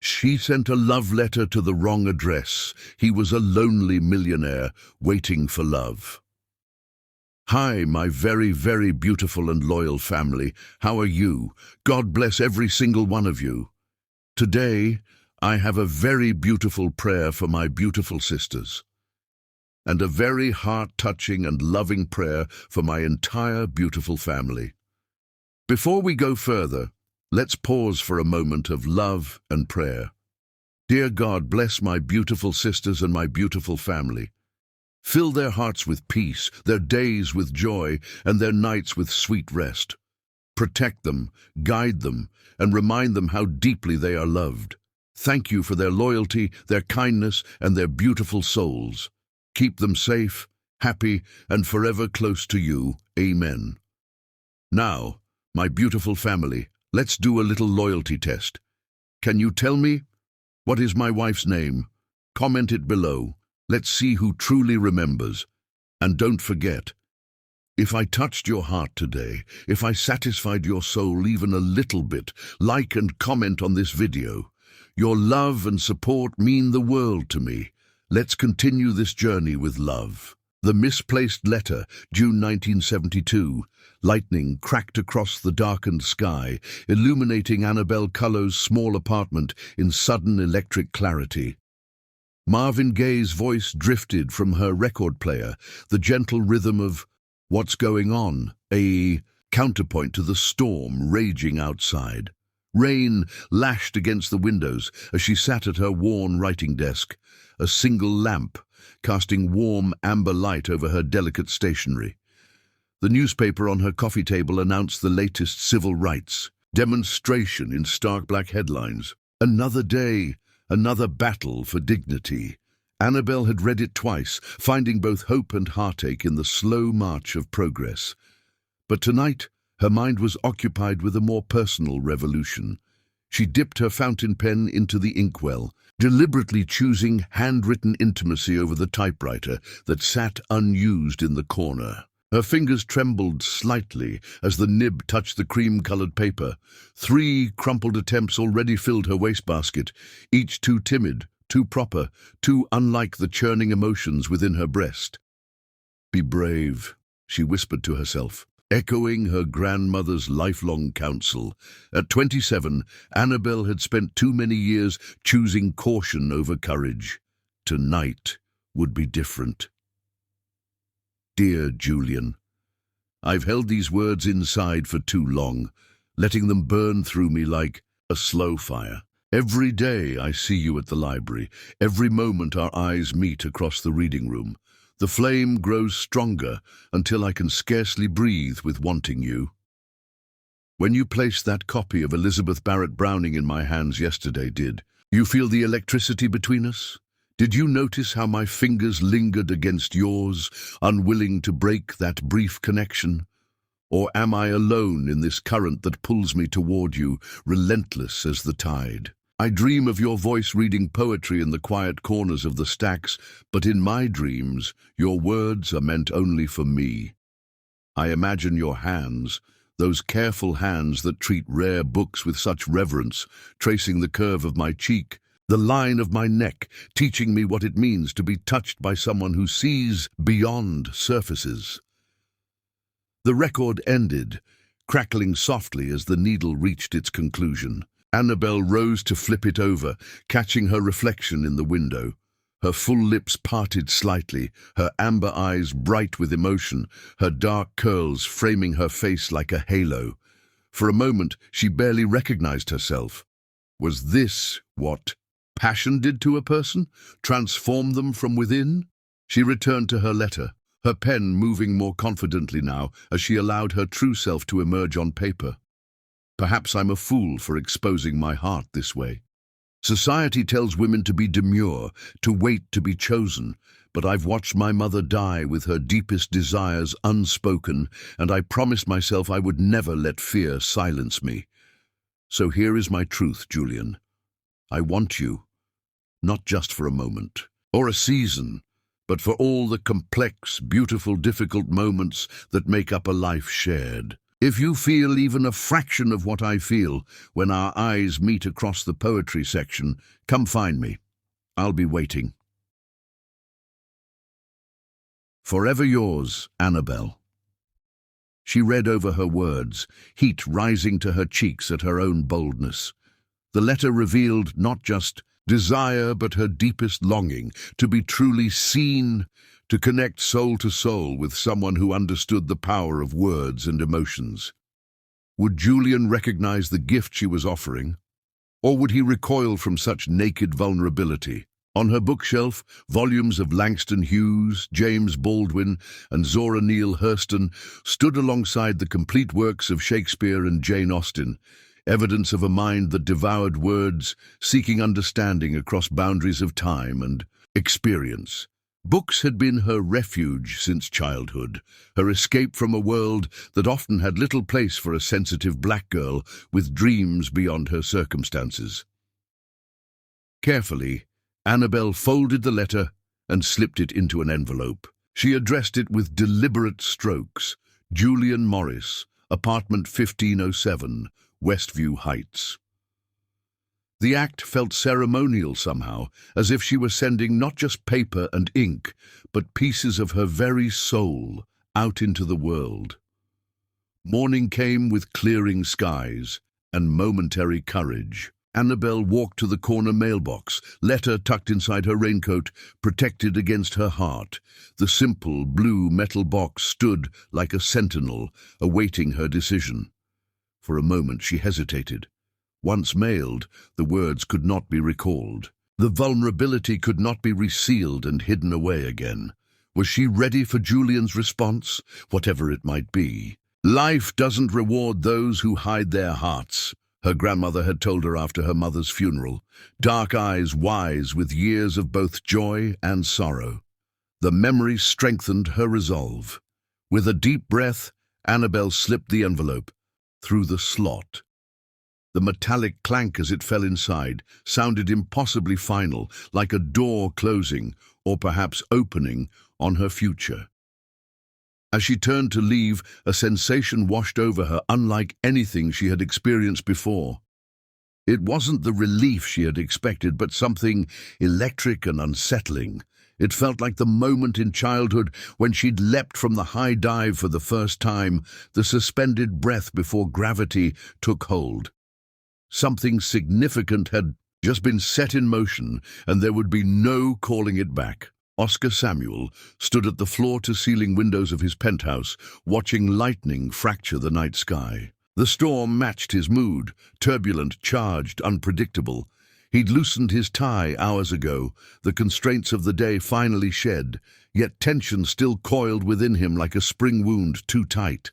She sent a love letter to the wrong address. He was a lonely millionaire waiting for love. Hi, my very, very beautiful and loyal family. How are you? God bless every single one of you. Today, I have a very beautiful prayer for my beautiful sisters, and a very heart-touching and loving prayer for my entire beautiful family. Before we go further, let's pause for a moment of love and prayer. Dear God, bless my beautiful sisters and my beautiful family. Fill their hearts with peace, their days with joy, and their nights with sweet rest. Protect them, guide them, and remind them how deeply they are loved. Thank you for their loyalty, their kindness, and their beautiful souls. Keep them safe, happy, and forever close to you. Amen. Now, my beautiful family, let's do a little loyalty test. Can you tell me? What is my wife's name? Comment it below. Let's see who truly remembers. And don't forget, if I touched your heart today, if I satisfied your soul even a little bit, like and comment on this video. Your love and support mean the world to me. Let's continue this journey with love. The misplaced letter, June 1972. Lightning cracked across the darkened sky, illuminating Annabelle Cullo's small apartment in sudden electric clarity. Marvin Gaye's voice drifted from her record player, the gentle rhythm of "What's Going On?", a counterpoint to the storm raging outside. Rain lashed against the windows as she sat at her worn writing desk, a single lamp casting warm amber light over her delicate stationery. The newspaper on her coffee table announced the latest civil rights demonstration in stark black headlines. Another day, another battle for dignity. Annabelle had read it twice, finding both hope and heartache in the slow march of progress. But tonight, her mind was occupied with a more personal revolution. She dipped her fountain pen into the inkwell, deliberately choosing handwritten intimacy over the typewriter that sat unused in the corner. Her fingers trembled slightly as the nib touched the cream-colored paper. 3 crumpled attempts already filled her wastebasket, each too timid, too proper, too unlike the churning emotions within her breast. "Be brave," she whispered to herself, echoing her grandmother's lifelong counsel. At 27, Annabelle had spent too many years choosing caution over courage. Tonight would be different. Dear Julian, I've held these words inside for too long, letting them burn through me like a slow fire. Every day I see you at the library, every moment our eyes meet across the reading room. The flame grows stronger until I can scarcely breathe with wanting you. When you placed that copy of Elizabeth Barrett Browning in my hands yesterday, did you feel the electricity between us? Did you notice how my fingers lingered against yours, unwilling to break that brief connection? Or am I alone in this current that pulls me toward you, relentless as the tide? I dream of your voice reading poetry in the quiet corners of the stacks, but in my dreams, your words are meant only for me. I imagine your hands, those careful hands that treat rare books with such reverence, tracing the curve of my cheek, the line of my neck, teaching me what it means to be touched by someone who sees beyond surfaces. The record ended, crackling softly as the needle reached its conclusion. Annabelle rose to flip it over, catching her reflection in the window. Her full lips parted slightly, her amber eyes bright with emotion, her dark curls framing her face like a halo. For a moment, she barely recognized herself. Was this what passion did to a person? Transform them from within? She returned to her letter, her pen moving more confidently now as she allowed her true self to emerge on paper. Perhaps I'm a fool for exposing my heart this way. Society tells women to be demure, to wait to be chosen, but I've watched my mother die with her deepest desires unspoken, and I promised myself I would never let fear silence me. So here is my truth, Julian. I want you, not just for a moment, or a season, but for all the complex, beautiful, difficult moments that make up a life shared. If you feel even a fraction of what I feel when our eyes meet across the poetry section, come find me. I'll be waiting. Forever yours, Annabelle. She read over her words, heat rising to her cheeks at her own boldness. The letter revealed not just desire, but her deepest longing to be truly seen, to connect soul to soul with someone who understood the power of words and emotions. Would Julian recognize the gift she was offering, or would he recoil from such naked vulnerability? On her bookshelf, volumes of Langston Hughes, James Baldwin, and Zora Neale Hurston stood alongside the complete works of Shakespeare and Jane Austen, evidence of a mind that devoured words, seeking understanding across boundaries of time and experience. Books had been her refuge since childhood, her escape from a world that often had little place for a sensitive black girl with dreams beyond her circumstances. Carefully, Annabelle folded the letter and slipped it into an envelope. She addressed it with deliberate strokes. Julian Morris, apartment 1507, Westview Heights. The act felt ceremonial somehow, as if she were sending not just paper and ink, but pieces of her very soul out into the world. Morning came with clearing skies and momentary courage. Annabelle walked to the corner mailbox, letter tucked inside her raincoat, protected against her heart. The simple blue metal box stood like a sentinel, awaiting her decision. For a moment she hesitated. Once mailed, the words could not be recalled. The vulnerability could not be resealed and hidden away again. Was she ready for Julian's response, whatever it might be? Life doesn't reward those who hide their hearts, her grandmother had told her after her mother's funeral, dark eyes wise with years of both joy and sorrow. The memory strengthened her resolve. With a deep breath, Annabelle slipped the envelope through the slot. The metallic clank as it fell inside sounded impossibly final, like a door closing, or perhaps opening, on her future. As she turned to leave, a sensation washed over her unlike anything she had experienced before. It wasn't the relief she had expected, but something electric and unsettling. It felt like the moment in childhood when she'd leapt from the high dive for the first time, the suspended breath before gravity took hold. Something significant had just been set in motion, and there would be no calling it back. Oscar Samuel stood at the floor-to-ceiling windows of his penthouse, watching lightning fracture the night sky. The storm matched his mood, turbulent, charged, unpredictable. He'd loosened his tie hours ago, the constraints of the day finally shed, yet tension still coiled within him like a spring wound too tight.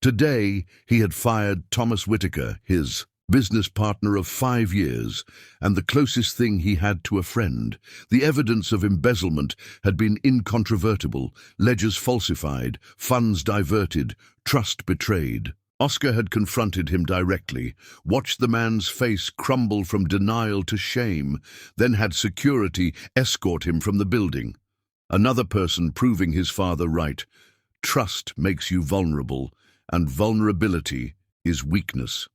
Today, he had fired Thomas Whitaker, his business partner of 5 years, and the closest thing he had to a friend. The evidence of embezzlement had been incontrovertible, ledgers falsified, funds diverted, trust betrayed. Oscar had confronted him directly, watched the man's face crumble from denial to shame, then had security escort him from the building. Another person proving his father right. Trust makes you vulnerable, and vulnerability is weakness.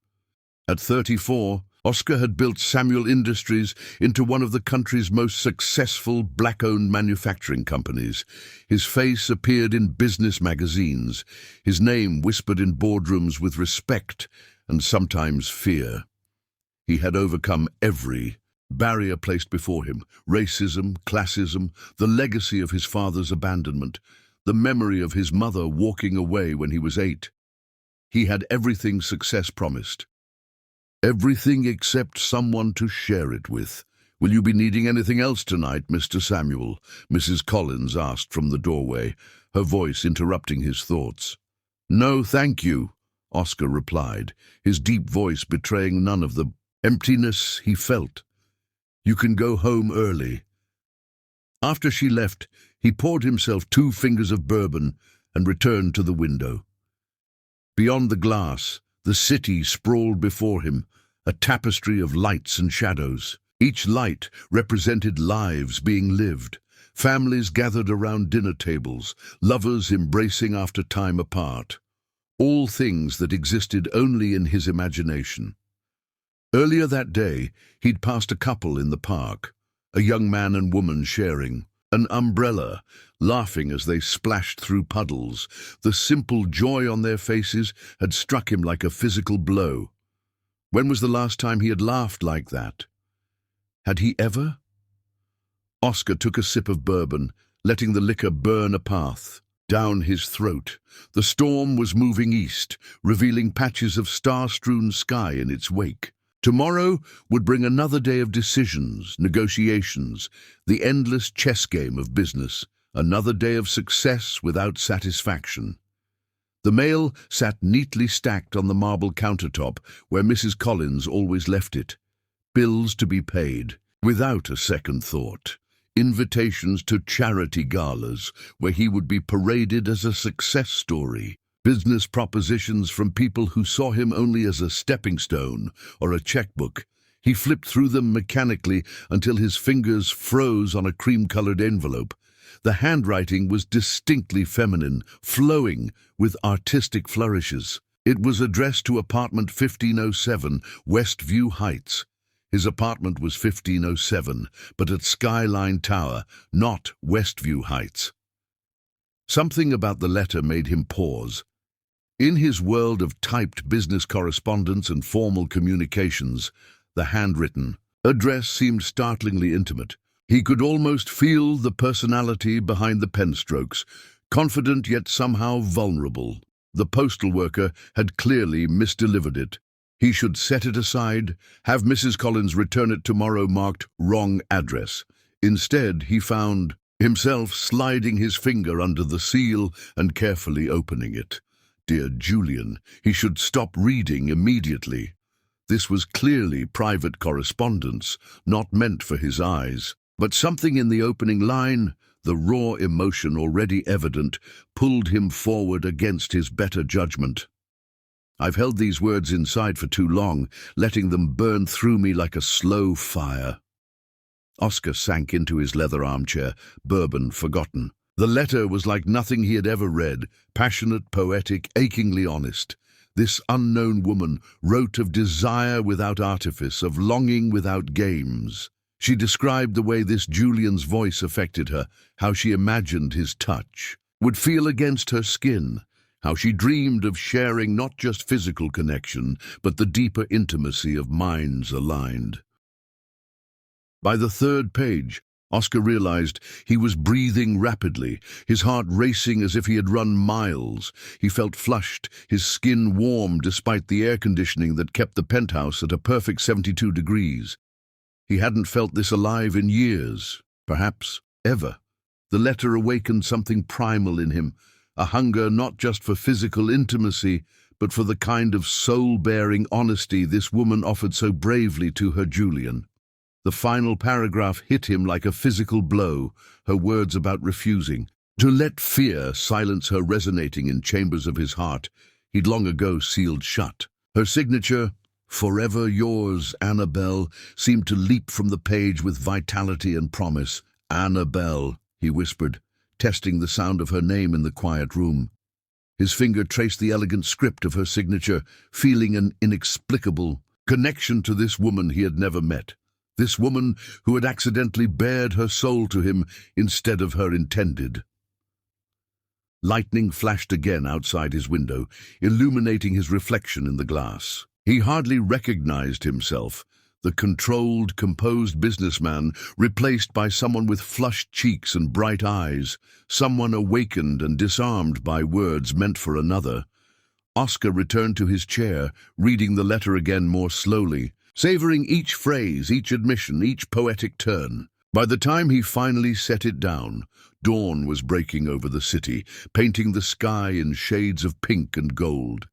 At 34, Oscar had built Samuel Industries into one of the country's most successful black-owned manufacturing companies. His face appeared in business magazines, his name whispered in boardrooms with respect and sometimes fear. He had overcome every barrier placed before him: racism, classism, the legacy of his father's abandonment, the memory of his mother walking away when he was 8. He had everything success promised. Everything except someone to share it with. "Will you be needing anything else tonight, Mr. Samuel?" Mrs. Collins asked from the doorway, her voice interrupting his thoughts. "No, thank you," Oscar replied, his deep voice betraying none of the emptiness he felt. "You can go home early." After she left, he poured himself 2 fingers of bourbon and returned to the window. Beyond the glass, the city sprawled before him, a tapestry of lights and shadows. Each light represented lives being lived, families gathered around dinner tables, lovers embracing after time apart. all things that existed only in his imagination. Earlier that day, he'd passed a couple in the park, a young man and woman sharing an umbrella, laughing as they splashed through puddles. The simple joy on their faces had struck him like a physical blow. When was the last time he had laughed like that? Had he ever? Oscar took a sip of bourbon, letting the liquor burn a path down his throat. The storm was moving east, revealing patches of star-strewn sky in its wake. Tomorrow would bring another day of decisions, negotiations, the endless chess game of business, another day of success without satisfaction. The mail sat neatly stacked on the marble countertop where Mrs. Collins always left it. Bills to be paid, without a second thought. Invitations to charity galas where he would be paraded as a success story. Business propositions from people who saw him only as a stepping stone or a checkbook. He flipped through them mechanically until his fingers froze on a cream-colored envelope. The handwriting was distinctly feminine, flowing with artistic flourishes. It was addressed to apartment 1507, Westview Heights. His apartment was 1507, but at Skyline Tower, not Westview Heights. Something about the letter made him pause. In his world of typed business correspondence and formal communications, the handwritten address seemed startlingly intimate. He could almost feel the personality behind the pen strokes, confident yet somehow vulnerable. The postal worker had clearly misdelivered it. He should set it aside, have Mrs. Collins return it tomorrow marked wrong address. Instead, he found himself sliding his finger under the seal and carefully opening it. Dear Julian, he should stop reading immediately. This was clearly private correspondence, not meant for his eyes. But something in the opening line, the raw emotion already evident, pulled him forward against his better judgment. I've held these words inside for too long, letting them burn through me like a slow fire. Oscar sank into his leather armchair, bourbon forgotten. The letter was like nothing he had ever read, passionate, poetic, achingly honest. This unknown woman wrote of desire without artifice, of longing without games. She described the way this Julian's voice affected her, how she imagined his touch would feel against her skin, how she dreamed of sharing not just physical connection, but the deeper intimacy of minds aligned. By the third page, Oscar realized he was breathing rapidly, his heart racing as if he had run miles. He felt flushed, his skin warm despite the air conditioning that kept the penthouse at a perfect 72 degrees. He hadn't felt this alive in years, perhaps ever. The letter awakened something primal in him, a hunger not just for physical intimacy, but for the kind of soul-bearing honesty this woman offered so bravely to her Julian. The final paragraph hit him like a physical blow, her words about refusing to let fear silence her resonating in chambers of his heart he'd long ago sealed shut. Her signature, "Forever yours, Annabelle," seemed to leap from the page with vitality and promise. "Annabelle," he whispered, testing the sound of her name in the quiet room. His finger traced the elegant script of her signature, feeling an inexplicable connection to this woman he had never met. This woman who had accidentally bared her soul to him instead of her intended. Lightning flashed again outside his window, illuminating his reflection in the glass. He hardly recognized himself, the controlled, composed businessman replaced by someone with flushed cheeks and bright eyes, someone awakened and disarmed by words meant for another. Oscar returned to his chair, reading the letter again more slowly, savoring each phrase, each admission, each poetic turn. By the time he finally set it down, dawn was breaking over the city, painting the sky in shades of pink and gold.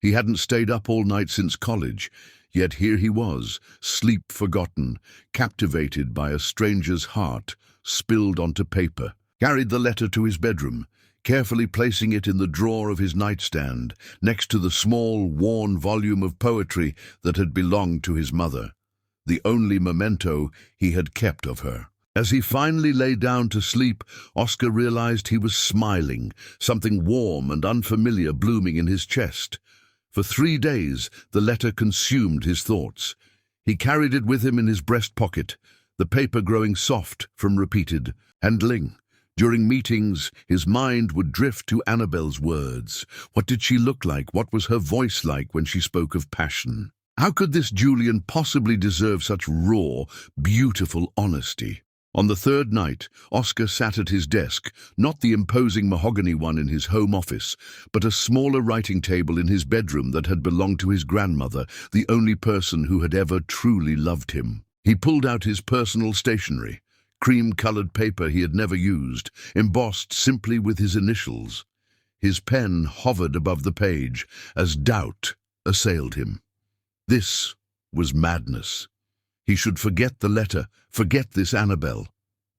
He hadn't stayed up all night since college, yet here he was, sleep forgotten, captivated by a stranger's heart, spilled onto paper. Carried the letter to his bedroom, carefully placing it in the drawer of his nightstand, next to the small, worn volume of poetry that had belonged to his mother, the only memento he had kept of her. As he finally lay down to sleep, Oscar realized he was smiling, something warm and unfamiliar blooming in his chest. For 3 days, the letter consumed his thoughts. He carried it with him in his breast pocket, the paper growing soft from repeated handling. During meetings, his mind would drift to Annabelle's words. What did she look like? What was her voice like when she spoke of passion? How could this Julian possibly deserve such raw, beautiful honesty? On the 3rd night, Oscar sat at his desk, not the imposing mahogany one in his home office, but a smaller writing table in his bedroom that had belonged to his grandmother, the only person who had ever truly loved him. He pulled out his personal stationery, cream-colored paper he had never used, embossed simply with his initials. His pen hovered above the page as doubt assailed him. This was madness. He should forget the letter, forget this Annabelle.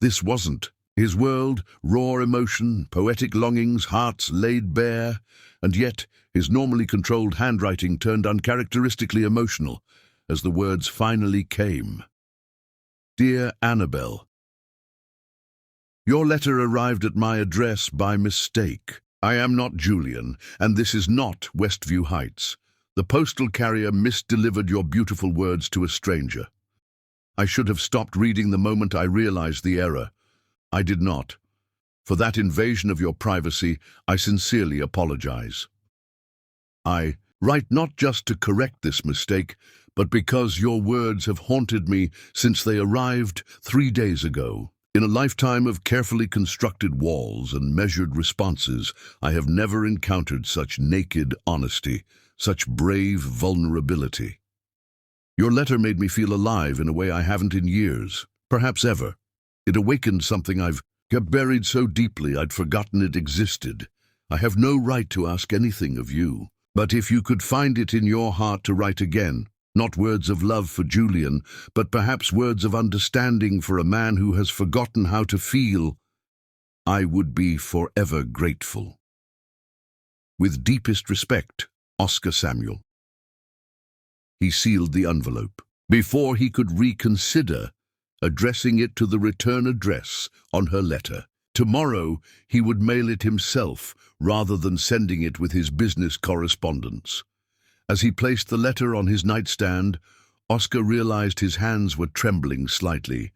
This wasn't. His world, raw emotion, poetic longings, hearts laid bare, and yet his normally controlled handwriting turned uncharacteristically emotional as the words finally came. Dear Annabelle, your letter arrived at my address by mistake. I am not Julian, and this is not Westview Heights. The postal carrier misdelivered your beautiful words to a stranger. I should have stopped reading the moment I realized the error. I did not. For that invasion of your privacy, I sincerely apologize. I write not just to correct this mistake, but because your words have haunted me since they arrived 3 days ago. In a lifetime of carefully constructed walls and measured responses, I have never encountered such naked honesty, such brave vulnerability. Your letter made me feel alive in a way I haven't in years, perhaps ever. It awakened something I've kept buried so deeply I'd forgotten it existed. I have no right to ask anything of you, but if you could find it in your heart to write again, not words of love for Julian, but perhaps words of understanding for a man who has forgotten how to feel, I would be forever grateful. With deepest respect, Oscar Samuel. He sealed the envelope. Before he could reconsider, addressing it to the return address on her letter. Tomorrow, he would mail it himself rather than sending it with his business correspondence. As he placed the letter on his nightstand, Oscar realized his hands were trembling slightly.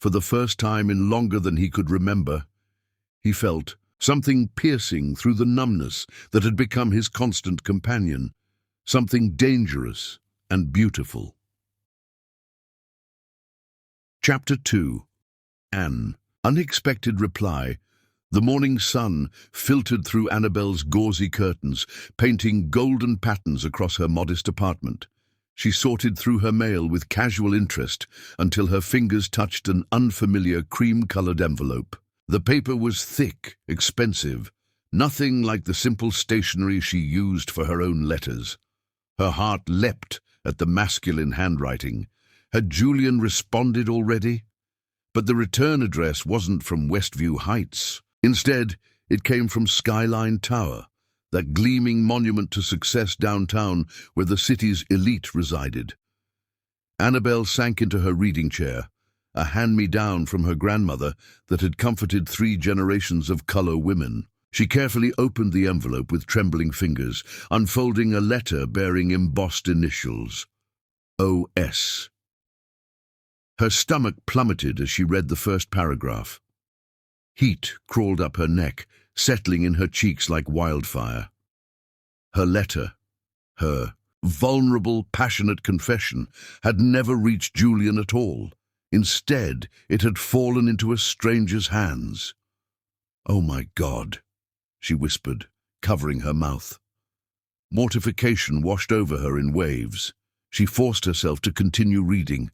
For the first time in longer than he could remember, he felt something piercing through the numbness that had become his constant companion, something dangerous and beautiful. Chapter 2. An unexpected reply. The morning sun filtered through Annabelle's gauzy curtains, painting golden patterns across her modest apartment. She sorted through her mail with casual interest until her fingers touched an unfamiliar cream-colored envelope. The paper was thick, expensive, nothing like the simple stationery she used for her own letters. Her heart leapt at the masculine handwriting. Had Julian responded already? But the return address wasn't from Westview Heights. Instead, it came from Skyline Tower, that gleaming monument to success downtown where the city's elite resided. Annabelle sank into her reading chair, a hand-me-down from her grandmother that had comforted 3 generations of color women. She carefully opened the envelope with trembling fingers, unfolding a letter bearing embossed initials. O.S. Her stomach plummeted as she read the first paragraph. Heat crawled up her neck, settling in her cheeks like wildfire. Her letter, her vulnerable, passionate confession, had never reached Julian at all. Instead, it had fallen into a stranger's hands. "Oh my God," she whispered, covering her mouth. Mortification washed over her in waves. She forced herself to continue reading,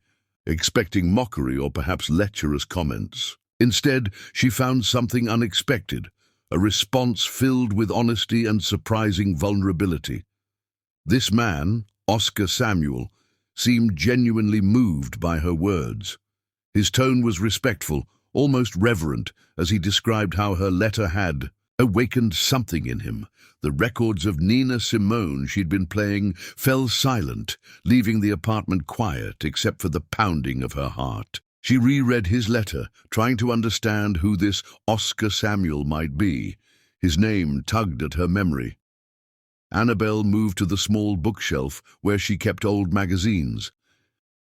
expecting mockery or perhaps lecherous comments. Instead, she found something unexpected, a response filled with honesty and surprising vulnerability. This man, Oscar Samuel, seemed genuinely moved by her words. His tone was respectful, almost reverent, as he described how her letter had awakened something in him. The records of Nina Simone she'd been playing fell silent, leaving the apartment quiet except for the pounding of her heart. She reread his letter, trying to understand who this Oscar Samuel might be. His name tugged at her memory. Annabelle moved to the small bookshelf where she kept old magazines.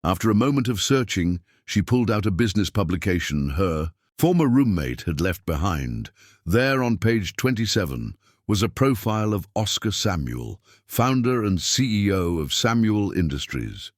After a moment of searching, she pulled out a business publication her former roommate had left behind. There on page 27 was a profile of Oscar Samuel, founder and CEO of Samuel Industries.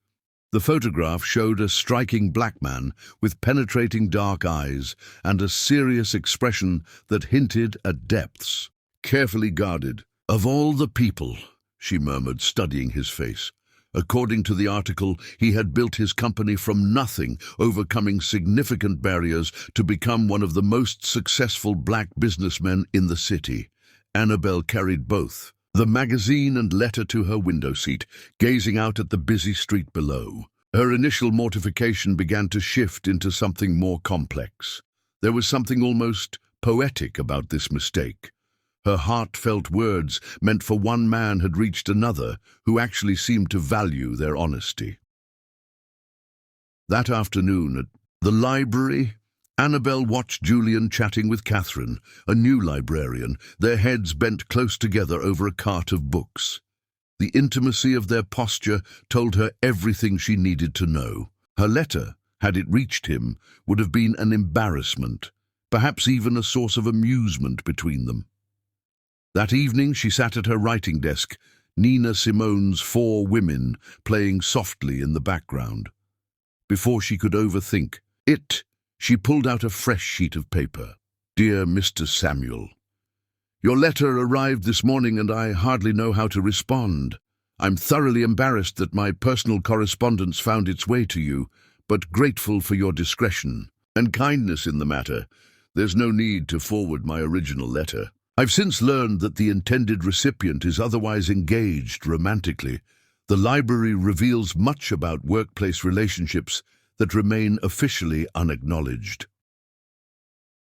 The photograph showed a striking black man with penetrating dark eyes and a serious expression that hinted at depths. Carefully guarded. "Of all the people," she murmured, studying his face. According to the article, he had built his company from nothing, overcoming significant barriers to become one of the most successful black businessmen in the city. Annabelle carried both, the magazine and letter, to her window seat, gazing out at the busy street below. Her initial mortification began to shift into something more complex. There was something almost poetic about this mistake. Her heartfelt words meant for one man had reached another who actually seemed to value their honesty. That afternoon at the library, Annabelle watched Julian chatting with Catherine, a new librarian, their heads bent close together over a cart of books. The intimacy of their posture told her everything she needed to know. Her letter, had it reached him, would have been an embarrassment, perhaps even a source of amusement between them. That evening she sat at her writing desk, Nina Simone's Four Women playing softly in the background. Before she could overthink it, she pulled out a fresh sheet of paper. "Dear Mr. Samuel, your letter arrived this morning and I hardly know how to respond. I'm thoroughly embarrassed that my personal correspondence found its way to you, but grateful for your discretion and kindness in the matter. There's no need to forward my original letter. I've since learned that the intended recipient is otherwise engaged romantically. The library reveals much about workplace relationships that remain officially unacknowledged.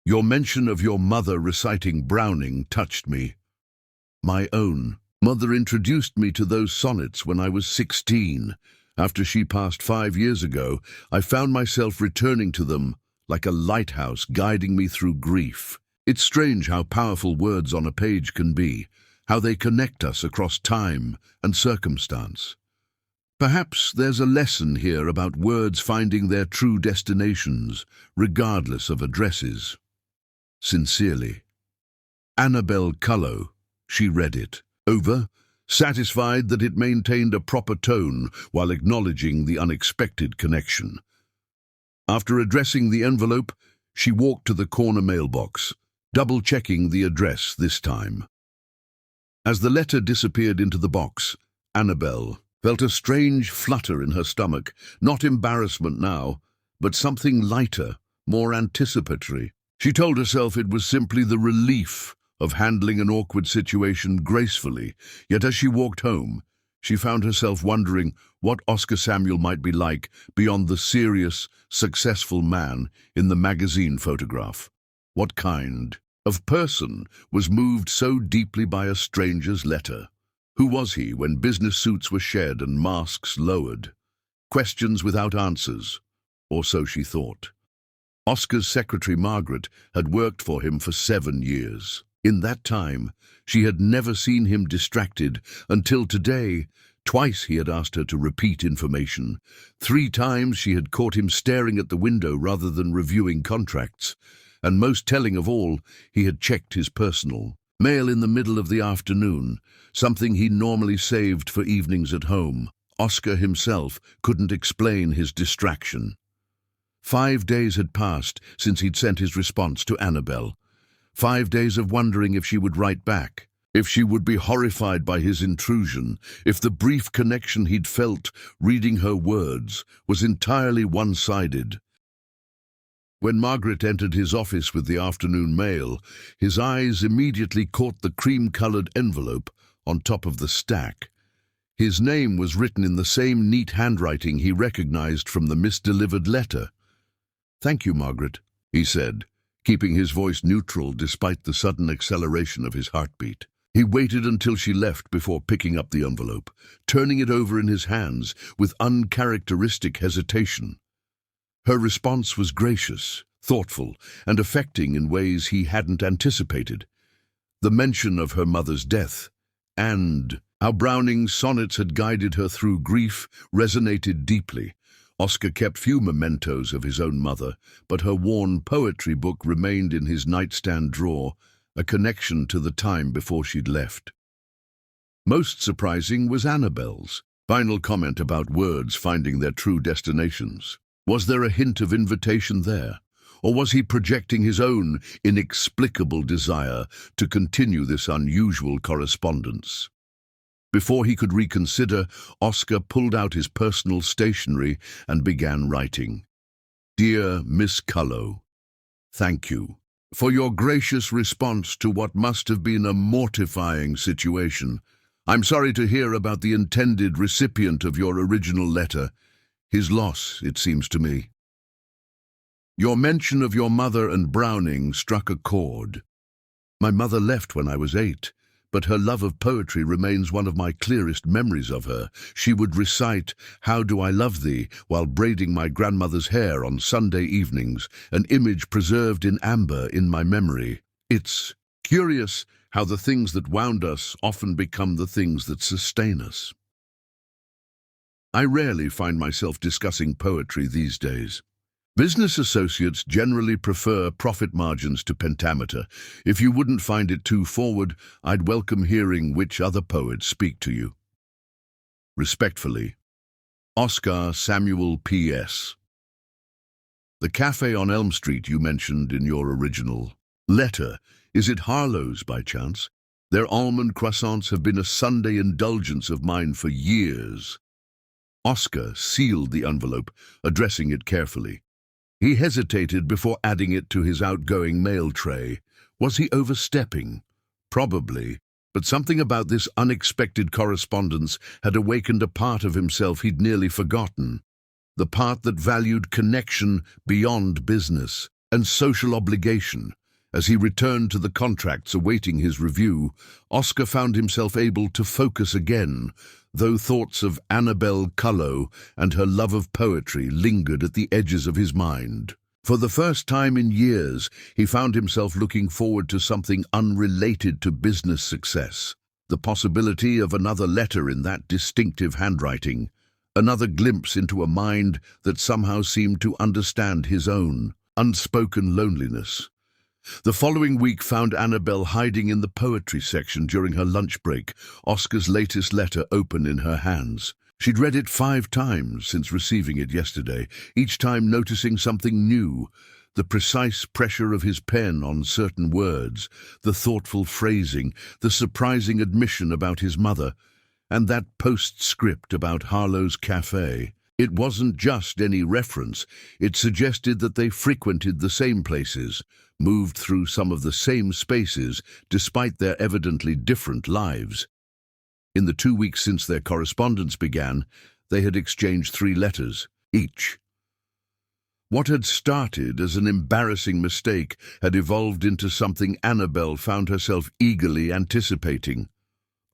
Your mention of your mother reciting Browning touched me. My own mother introduced me to those sonnets when I was 16. After she passed 5 years ago, I found myself returning to them like a lighthouse guiding me through grief. It's strange how powerful words on a page can be, how they connect us across time and circumstance. Perhaps there's a lesson here about words finding their true destinations, regardless of addresses. Sincerely, Annabelle Cullow." She read it over, satisfied that it maintained a proper tone while acknowledging the unexpected connection. After addressing the envelope, she walked to the corner mailbox, double-checking the address this time. As the letter disappeared into the box, Annabelle felt a strange flutter in her stomach, not embarrassment now, but something lighter, more anticipatory. She told herself it was simply the relief of handling an awkward situation gracefully, yet as she walked home, she found herself wondering what Oscar Samuel might be like beyond the serious, successful man in the magazine photograph. What kind of person was moved so deeply by a stranger's letter? Who was he when business suits were shed and masks lowered? Questions without answers, or so she thought. Oscar's secretary Margaret had worked for him for 7 years. In that time, she had never seen him distracted until today. Twice he had asked her to repeat information. 3 times she had caught him staring at the window rather than reviewing contracts. And most telling of all, he had checked his personal mail in the middle of the afternoon, something he normally saved for evenings at home. Oscar himself couldn't explain his distraction. 5 days had passed since he'd sent his response to Annabelle. 5 days of wondering if she would write back, if she would be horrified by his intrusion, if the brief connection he'd felt reading her words was entirely one-sided. When Margaret entered his office with the afternoon mail, his eyes immediately caught the cream-colored envelope on top of the stack. His name was written in the same neat handwriting he recognized from the misdelivered letter. "Thank you, Margaret," he said, keeping his voice neutral despite the sudden acceleration of his heartbeat. He waited until she left before picking up the envelope, turning it over in his hands with uncharacteristic hesitation. Her response was gracious, thoughtful, and affecting in ways he hadn't anticipated. The mention of her mother's death, and how Browning's sonnets had guided her through grief, resonated deeply. Oscar kept few mementos of his own mother, but her worn poetry book remained in his nightstand drawer, a connection to the time before she'd left. Most surprising was Annabelle's final comment about words finding their true destinations. Was there a hint of invitation there? Or was he projecting his own inexplicable desire to continue this unusual correspondence? Before he could reconsider, Oscar pulled out his personal stationery and began writing. Dear Miss Cullow, thank you for your gracious response to what must have been a mortifying situation. I'm sorry to hear about the intended recipient of your original letter. His loss, it seems to me. Your mention of your mother and Browning struck a chord. My mother left when I was 8, but her love of poetry remains one of my clearest memories of her. She would recite, "How do I love thee," while braiding my grandmother's hair on Sunday evenings, an image preserved in amber in my memory. It's curious how the things that wound us often become the things that sustain us. I rarely find myself discussing poetry these days. Business associates generally prefer profit margins to pentameter. If you wouldn't find it too forward, I'd welcome hearing which other poets speak to you. Respectfully, Oscar Samuel P.S. The cafe on Elm Street you mentioned in your original letter, is it Harlow's by chance? Their almond croissants have been a Sunday indulgence of mine for years. Oscar sealed the envelope, addressing it carefully. He hesitated before adding it to his outgoing mail tray. Was he overstepping? Probably, but something about this unexpected correspondence had awakened a part of himself he'd nearly forgotten. The part that valued connection beyond business and social obligation. As he returned to the contracts awaiting his review, Oscar found himself able to focus again, though thoughts of Annabelle Cullow and her love of poetry lingered at the edges of his mind. For the first time in years, he found himself looking forward to something unrelated to business success. The possibility of another letter in that distinctive handwriting, another glimpse into a mind that somehow seemed to understand his own unspoken loneliness. The following week found Annabelle hiding in the poetry section during her lunch break, Oscar's latest letter open in her hands. She'd read it 5 times since receiving it yesterday, each time noticing something new. The precise pressure of his pen on certain words, the thoughtful phrasing, the surprising admission about his mother, and that postscript about Harlow's Cafe. It wasn't just any reference, it suggested that they frequented the same places, moved through some of the same spaces, despite their evidently different lives. In the 2 weeks since their correspondence began, they had exchanged 3 letters, each. What had started as an embarrassing mistake had evolved into something Annabelle found herself eagerly anticipating.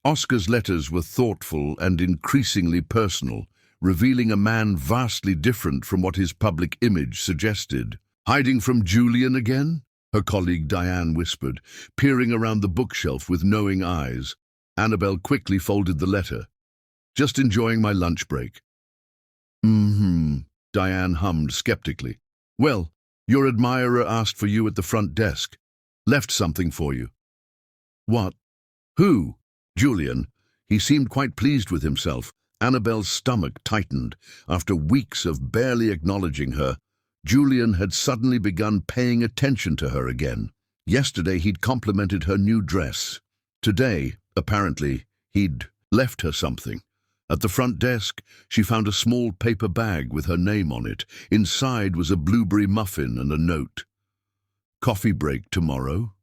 Oscar's letters were thoughtful and increasingly personal, revealing a man vastly different from what his public image suggested. Hiding from Julian again? Her colleague Diane whispered, peering around the bookshelf with knowing eyes. Annabelle quickly folded the letter. Just enjoying my lunch break. Diane hummed skeptically. Well, your admirer asked for you at the front desk. Left something for you. What? Who? Julian. He seemed quite pleased with himself. Annabelle's stomach tightened. After weeks of barely acknowledging her, Julian had suddenly begun paying attention to her again. Yesterday he'd complimented her new dress. Today, apparently, he'd left her something. At the front desk, she found a small paper bag with her name on it. Inside was a blueberry muffin and a note. Coffee break tomorrow?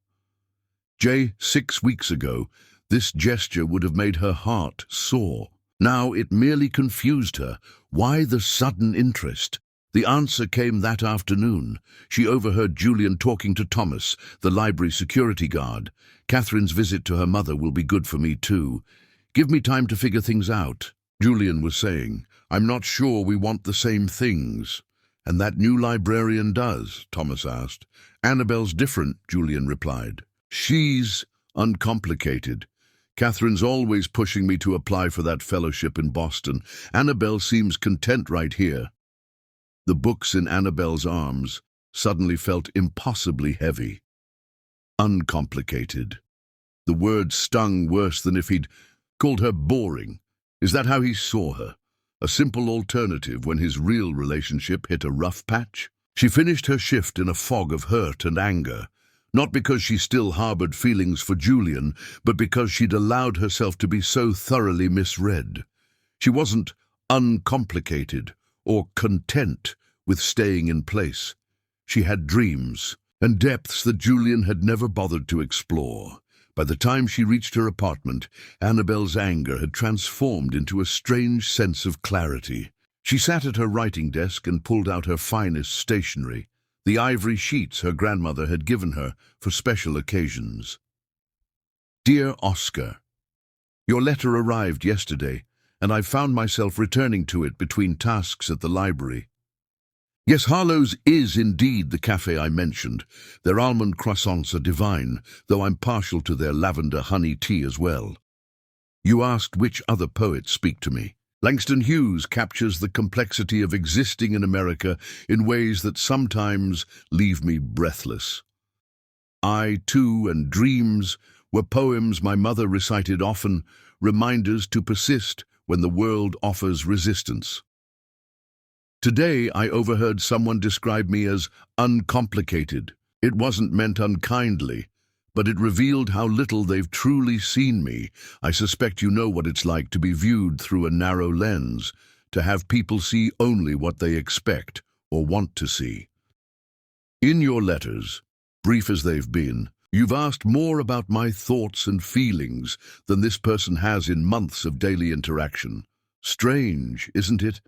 6 weeks ago, this gesture would have made her heart soar. Now it merely confused her. Why the sudden interest? The answer came that afternoon. She overheard Julian talking to Thomas, the library security guard. Catherine's visit to her mother will be good for me too. Give me time to figure things out, Julian was saying. I'm not sure we want the same things. "And that new librarian does?" Thomas asked. "Annabelle's different," Julian replied. "She's uncomplicated. Catherine's always pushing me to apply for that fellowship in Boston. Annabelle seems content right here." The books in Annabelle's arms suddenly felt impossibly heavy. Uncomplicated. The word stung worse than if he'd called her boring. Is that how he saw her? A simple alternative when his real relationship hit a rough patch? She finished her shift in a fog of hurt and anger, not because she still harbored feelings for Julian, but because she'd allowed herself to be so thoroughly misread. She wasn't uncomplicated or content with staying in place. She had dreams and depths that Julian had never bothered to explore. By the time she reached her apartment, Annabelle's anger had transformed into a strange sense of clarity. She sat at her writing desk and pulled out her finest stationery, the ivory sheets her grandmother had given her for special occasions. "Dear Oscar, your letter arrived yesterday, and I found myself returning to it between tasks at the library. Yes, Harlow's is indeed the cafe I mentioned. Their almond croissants are divine, though I'm partial to their lavender honey tea as well. You asked which other poets speak to me. Langston Hughes captures the complexity of existing in America in ways that sometimes leave me breathless. I, Too, and Dreams were poems my mother recited often, reminders to persist when the world offers resistance. Today I overheard someone describe me as uncomplicated. It wasn't meant unkindly, but it revealed how little they've truly seen me. I suspect you know what it's like to be viewed through a narrow lens, to have people see only what they expect or want to see. In your letters, brief as they've been, you've asked more about my thoughts and feelings than this person has in months of daily interaction. Strange, isn't it?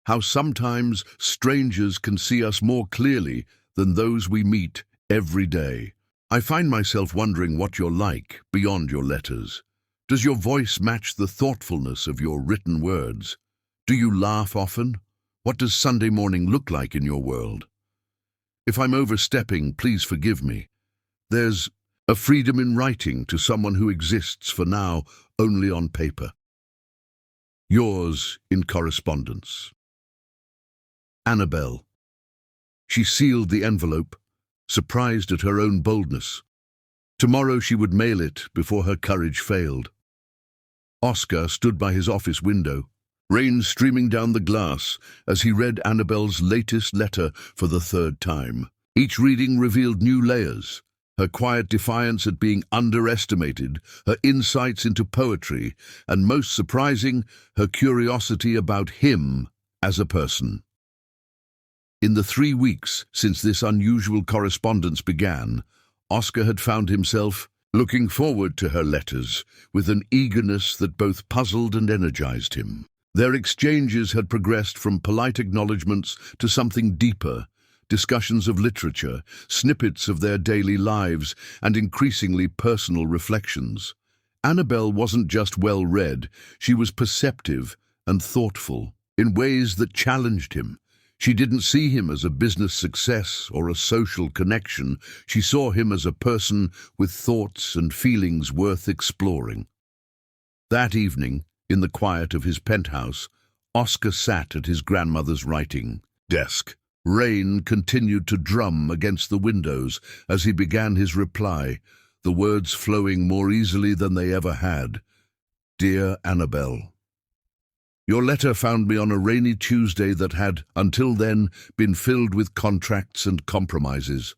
How sometimes strangers can see us more clearly than those we meet every day. I find myself wondering what you're like beyond your letters. Does your voice match the thoughtfulness of your written words? Do you laugh often? What does Sunday morning look like in your world? If I'm overstepping, please forgive me. There's a freedom in writing to someone who exists for now only on paper. Yours in correspondence. Annabelle. She sealed the envelope, surprised at her own boldness. Tomorrow she would mail it before her courage failed. Oscar stood by his office window, rain streaming down the glass as he read Annabelle's latest letter for the third time. Each reading revealed new layers: her quiet defiance at being underestimated, her insights into poetry, and most surprising, her curiosity about him as a person. In the 3 weeks since this unusual correspondence began, Oscar had found himself looking forward to her letters with an eagerness that both puzzled and energized him. Their exchanges had progressed from polite acknowledgements to something deeper, discussions of literature, snippets of their daily lives, and increasingly personal reflections. Annabelle wasn't just well-read, she was perceptive and thoughtful in ways that challenged him. She didn't see him as a business success or a social connection. She saw him as a person with thoughts and feelings worth exploring. That evening, in the quiet of his penthouse, Oscar sat at his grandmother's writing desk. Rain continued to drum against the windows as he began his reply, the words flowing more easily than they ever had. "Dear Annabelle, your letter found me on a rainy Tuesday that had, until then, been filled with contracts and compromises.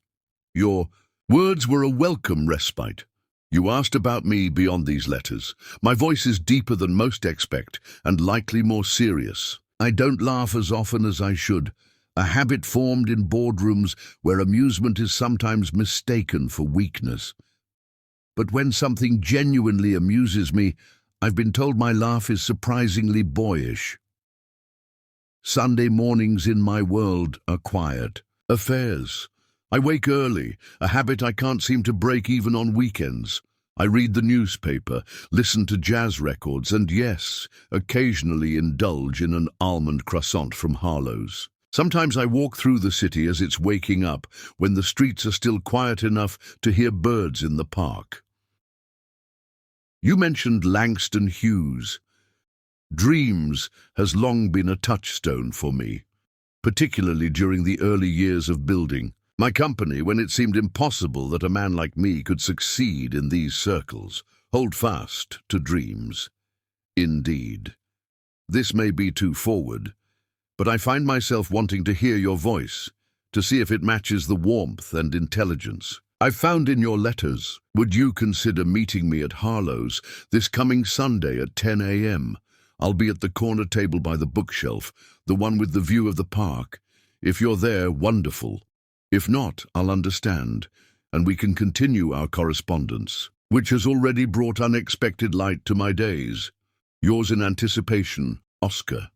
Your words were a welcome respite. You asked about me beyond these letters. My voice is deeper than most expect, and likely more serious. I don't laugh as often as I should, a habit formed in boardrooms where amusement is sometimes mistaken for weakness. But when something genuinely amuses me, I've been told my laugh is surprisingly boyish. Sunday mornings in my world are quiet. Affairs. I wake early, a habit I can't seem to break even on weekends. I read the newspaper, listen to jazz records, and yes, occasionally indulge in an almond croissant from Harlow's. Sometimes I walk through the city as it's waking up, when the streets are still quiet enough to hear birds in the park. You mentioned Langston Hughes. Dreams has long been a touchstone for me, particularly during the early years of building my company, when it seemed impossible that a man like me could succeed in these circles. Hold fast to dreams. Indeed. This may be too forward, but I find myself wanting to hear your voice, to see if it matches the warmth and intelligence I've found in your letters. Would you consider meeting me at Harlow's this coming Sunday at 10 a.m.? I'll be at the corner table by the bookshelf, the one with the view of the park. If you're there, wonderful. If not, I'll understand, and we can continue our correspondence, which has already brought unexpected light to my days. Yours in anticipation, Oscar.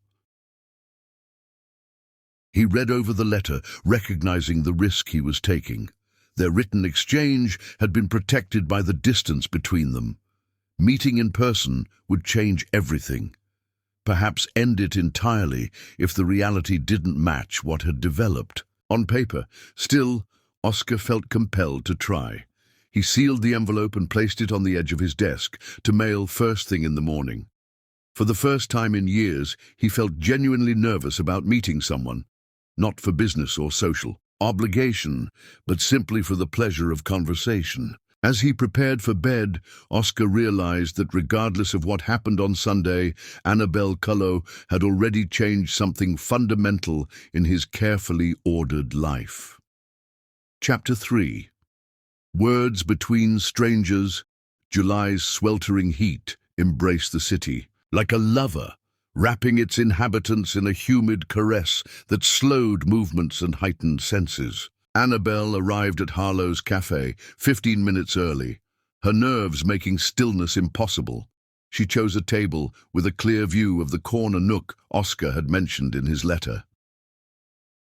He read over the letter, recognizing the risk he was taking. Their written exchange had been protected by the distance between them. Meeting in person would change everything. Perhaps end it entirely if the reality didn't match what had developed on paper. Still, Oscar felt compelled to try. He sealed the envelope and placed it on the edge of his desk to mail first thing in the morning. For the first time in years, he felt genuinely nervous about meeting someone, not for business or social obligation, but simply for the pleasure of conversation. As he prepared for bed, Oscar realized that regardless of what happened on Sunday, Annabelle Cullow had already changed something fundamental in his carefully ordered life. Chapter 3. Words between strangers. July's sweltering heat embraced the city, like a lover, wrapping its inhabitants in a humid caress that slowed movements and heightened senses. Annabelle arrived at Harlow's cafe 15 minutes early, her nerves making stillness impossible. She chose a table with a clear view of the corner nook Oscar had mentioned in his letter.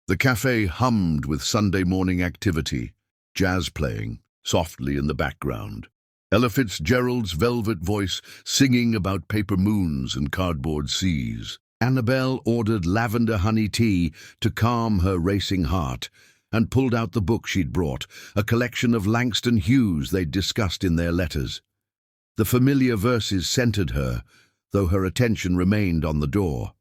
The cafe hummed with Sunday morning activity, jazz playing softly in the background. Ella Fitzgerald's velvet voice singing about paper moons and cardboard seas. Annabelle ordered lavender honey tea to calm her racing heart and pulled out the book she'd brought, a collection of Langston Hughes they'd discussed in their letters. The familiar verses centered her, though her attention remained on the door.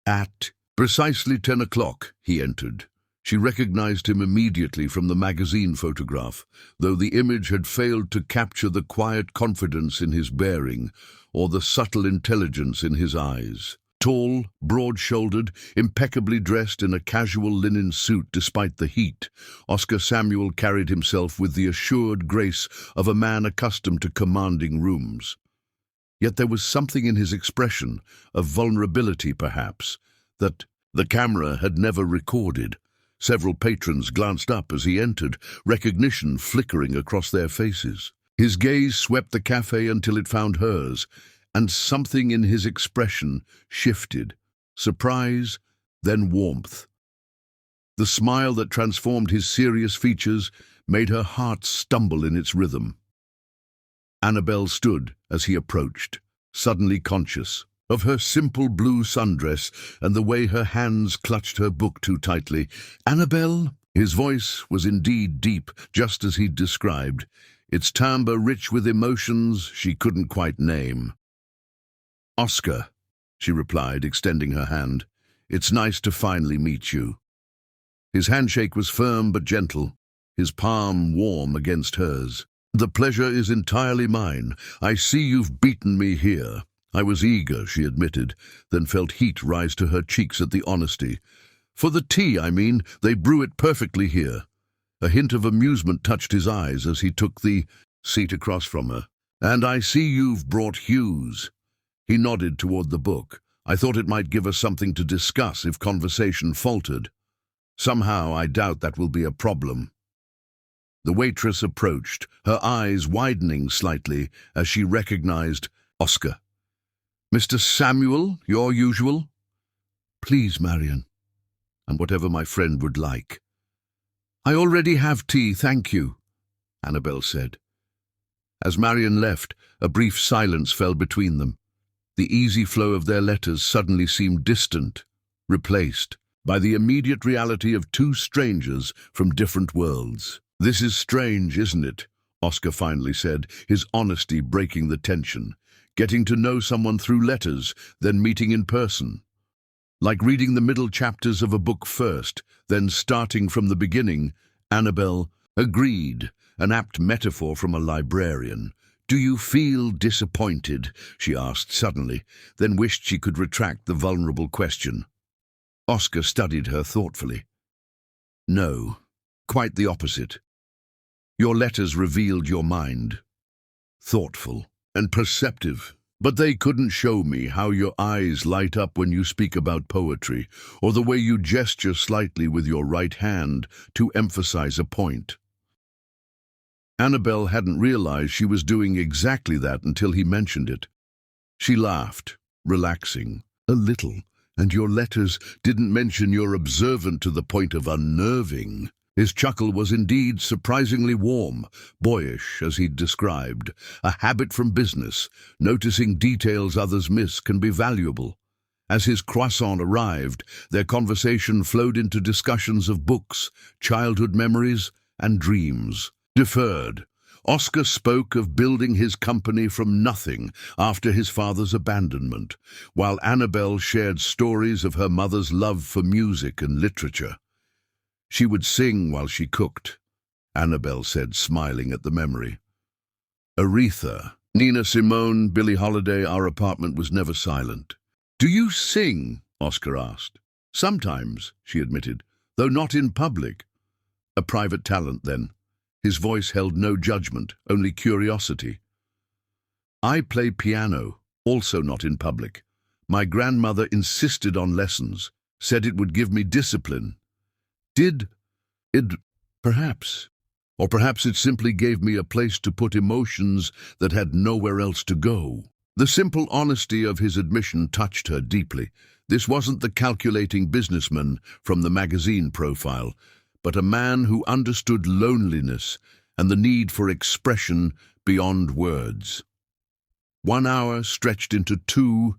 At precisely 10 o'clock, he entered. She recognized him immediately from the magazine photograph, though the image had failed to capture the quiet confidence in his bearing or the subtle intelligence in his eyes. Tall, broad-shouldered, impeccably dressed in a casual linen suit despite the heat, Oscar Samuel carried himself with the assured grace of a man accustomed to commanding rooms. Yet there was something in his expression, of vulnerability perhaps, that the camera had never recorded. Several patrons glanced up as he entered, recognition flickering across their faces. His gaze swept the cafe until it found hers, and something in his expression shifted. Surprise, then warmth. The smile that transformed his serious features made her heart stumble in its rhythm. Annabelle stood as he approached, suddenly conscious of her simple blue sundress and the way her hands clutched her book too tightly. "Annabelle?" His voice was indeed deep, just as he'd described, its timbre rich with emotions she couldn't quite name. "Oscar," she replied, extending her hand. "It's nice to finally meet you." His handshake was firm but gentle, his palm warm against hers. "The pleasure is entirely mine. I see you've beaten me here." I was eager, she admitted, then felt heat rise to her cheeks at the honesty. "For the tea, I mean. They brew it perfectly here." A hint of amusement touched his eyes as he took the seat across from her. "And I see you've brought Hughes." He nodded toward the book. "I thought it might give us something to discuss if conversation faltered. Somehow I doubt that will be a problem." The waitress approached, her eyes widening slightly as she recognized Oscar. "Mr. Samuel, your usual?" "Please, Marion, and whatever my friend would like." "I already have tea, thank you," Annabelle said. As Marion left, a brief silence fell between them. The easy flow of their letters suddenly seemed distant, replaced by the immediate reality of two strangers from different worlds. "This is strange, isn't it?" Oscar finally said, his honesty breaking the tension. "Getting to know someone through letters, then meeting in person. Like reading the middle chapters of a book first, then starting from the beginning." Annabelle agreed, an apt metaphor from a librarian. "Do you feel disappointed?" she asked suddenly, then wished she could retract the vulnerable question. Oscar studied her thoughtfully. "No, quite the opposite. Your letters revealed your mind. Thoughtful and perceptive. But they couldn't show me how your eyes light up when you speak about poetry, or the way you gesture slightly with your right hand to emphasize a point." Annabelle hadn't realized she was doing exactly that until he mentioned it. She laughed, relaxing. "A little, and your letters didn't mention you're observant to the point of unnerving." His chuckle was indeed surprisingly warm, boyish, as he'd described. A habit from business, noticing details others miss, can be valuable. As his croissant arrived, their conversation flowed into discussions of books, childhood memories, and dreams. Deferred, Oscar spoke of building his company from nothing after his father's abandonment, while Annabelle shared stories of her mother's love for music and literature. She would sing while she cooked, Annabelle said, smiling at the memory. Aretha, Nina Simone, Billie Holiday, our apartment was never silent. "Do you sing?" Oscar asked. "Sometimes," she admitted, "though not in public." "A private talent, then?" His voice held no judgment, only curiosity. "I play piano, also not in public. My grandmother insisted on lessons, said it would give me discipline. Did it? Perhaps. Or perhaps it simply gave me a place to put emotions that had nowhere else to go." The simple honesty of his admission touched her deeply. This wasn't the calculating businessman from the magazine profile, but a man who understood loneliness and the need for expression beyond words. 1 hour stretched into 2,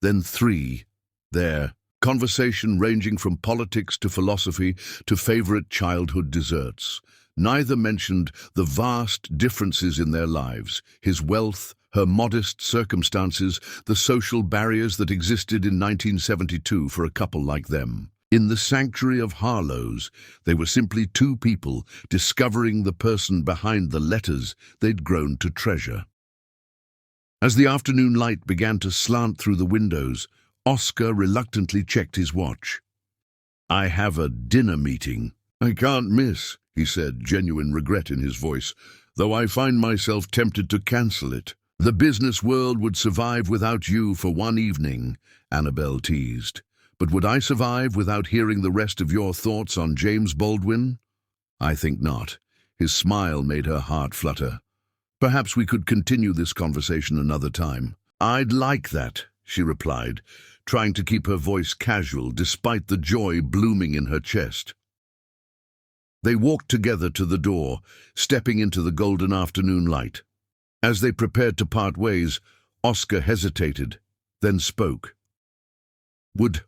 then 3, there. Conversation ranging from politics to philosophy to favorite childhood desserts. Neither mentioned the vast differences in their lives, his wealth, her modest circumstances, the social barriers that existed in 1972 for a couple like them. In the sanctuary of Harlow's, they were simply two people discovering the person behind the letters they'd grown to treasure. As the afternoon light began to slant through the windows, Oscar reluctantly checked his watch. "I have a dinner meeting I can't miss," he said, genuine regret in his voice, "though I find myself tempted to cancel it." "The business world would survive without you for one evening," Annabelle teased. "But would I survive without hearing the rest of your thoughts on James Baldwin?" "I think not." His smile made her heart flutter. "Perhaps we could continue this conversation another time." "I'd like that," she replied, trying to keep her voice casual despite the joy blooming in her chest. They walked together to the door, stepping into the golden afternoon light. As they prepared to part ways, Oscar hesitated, then spoke. "Would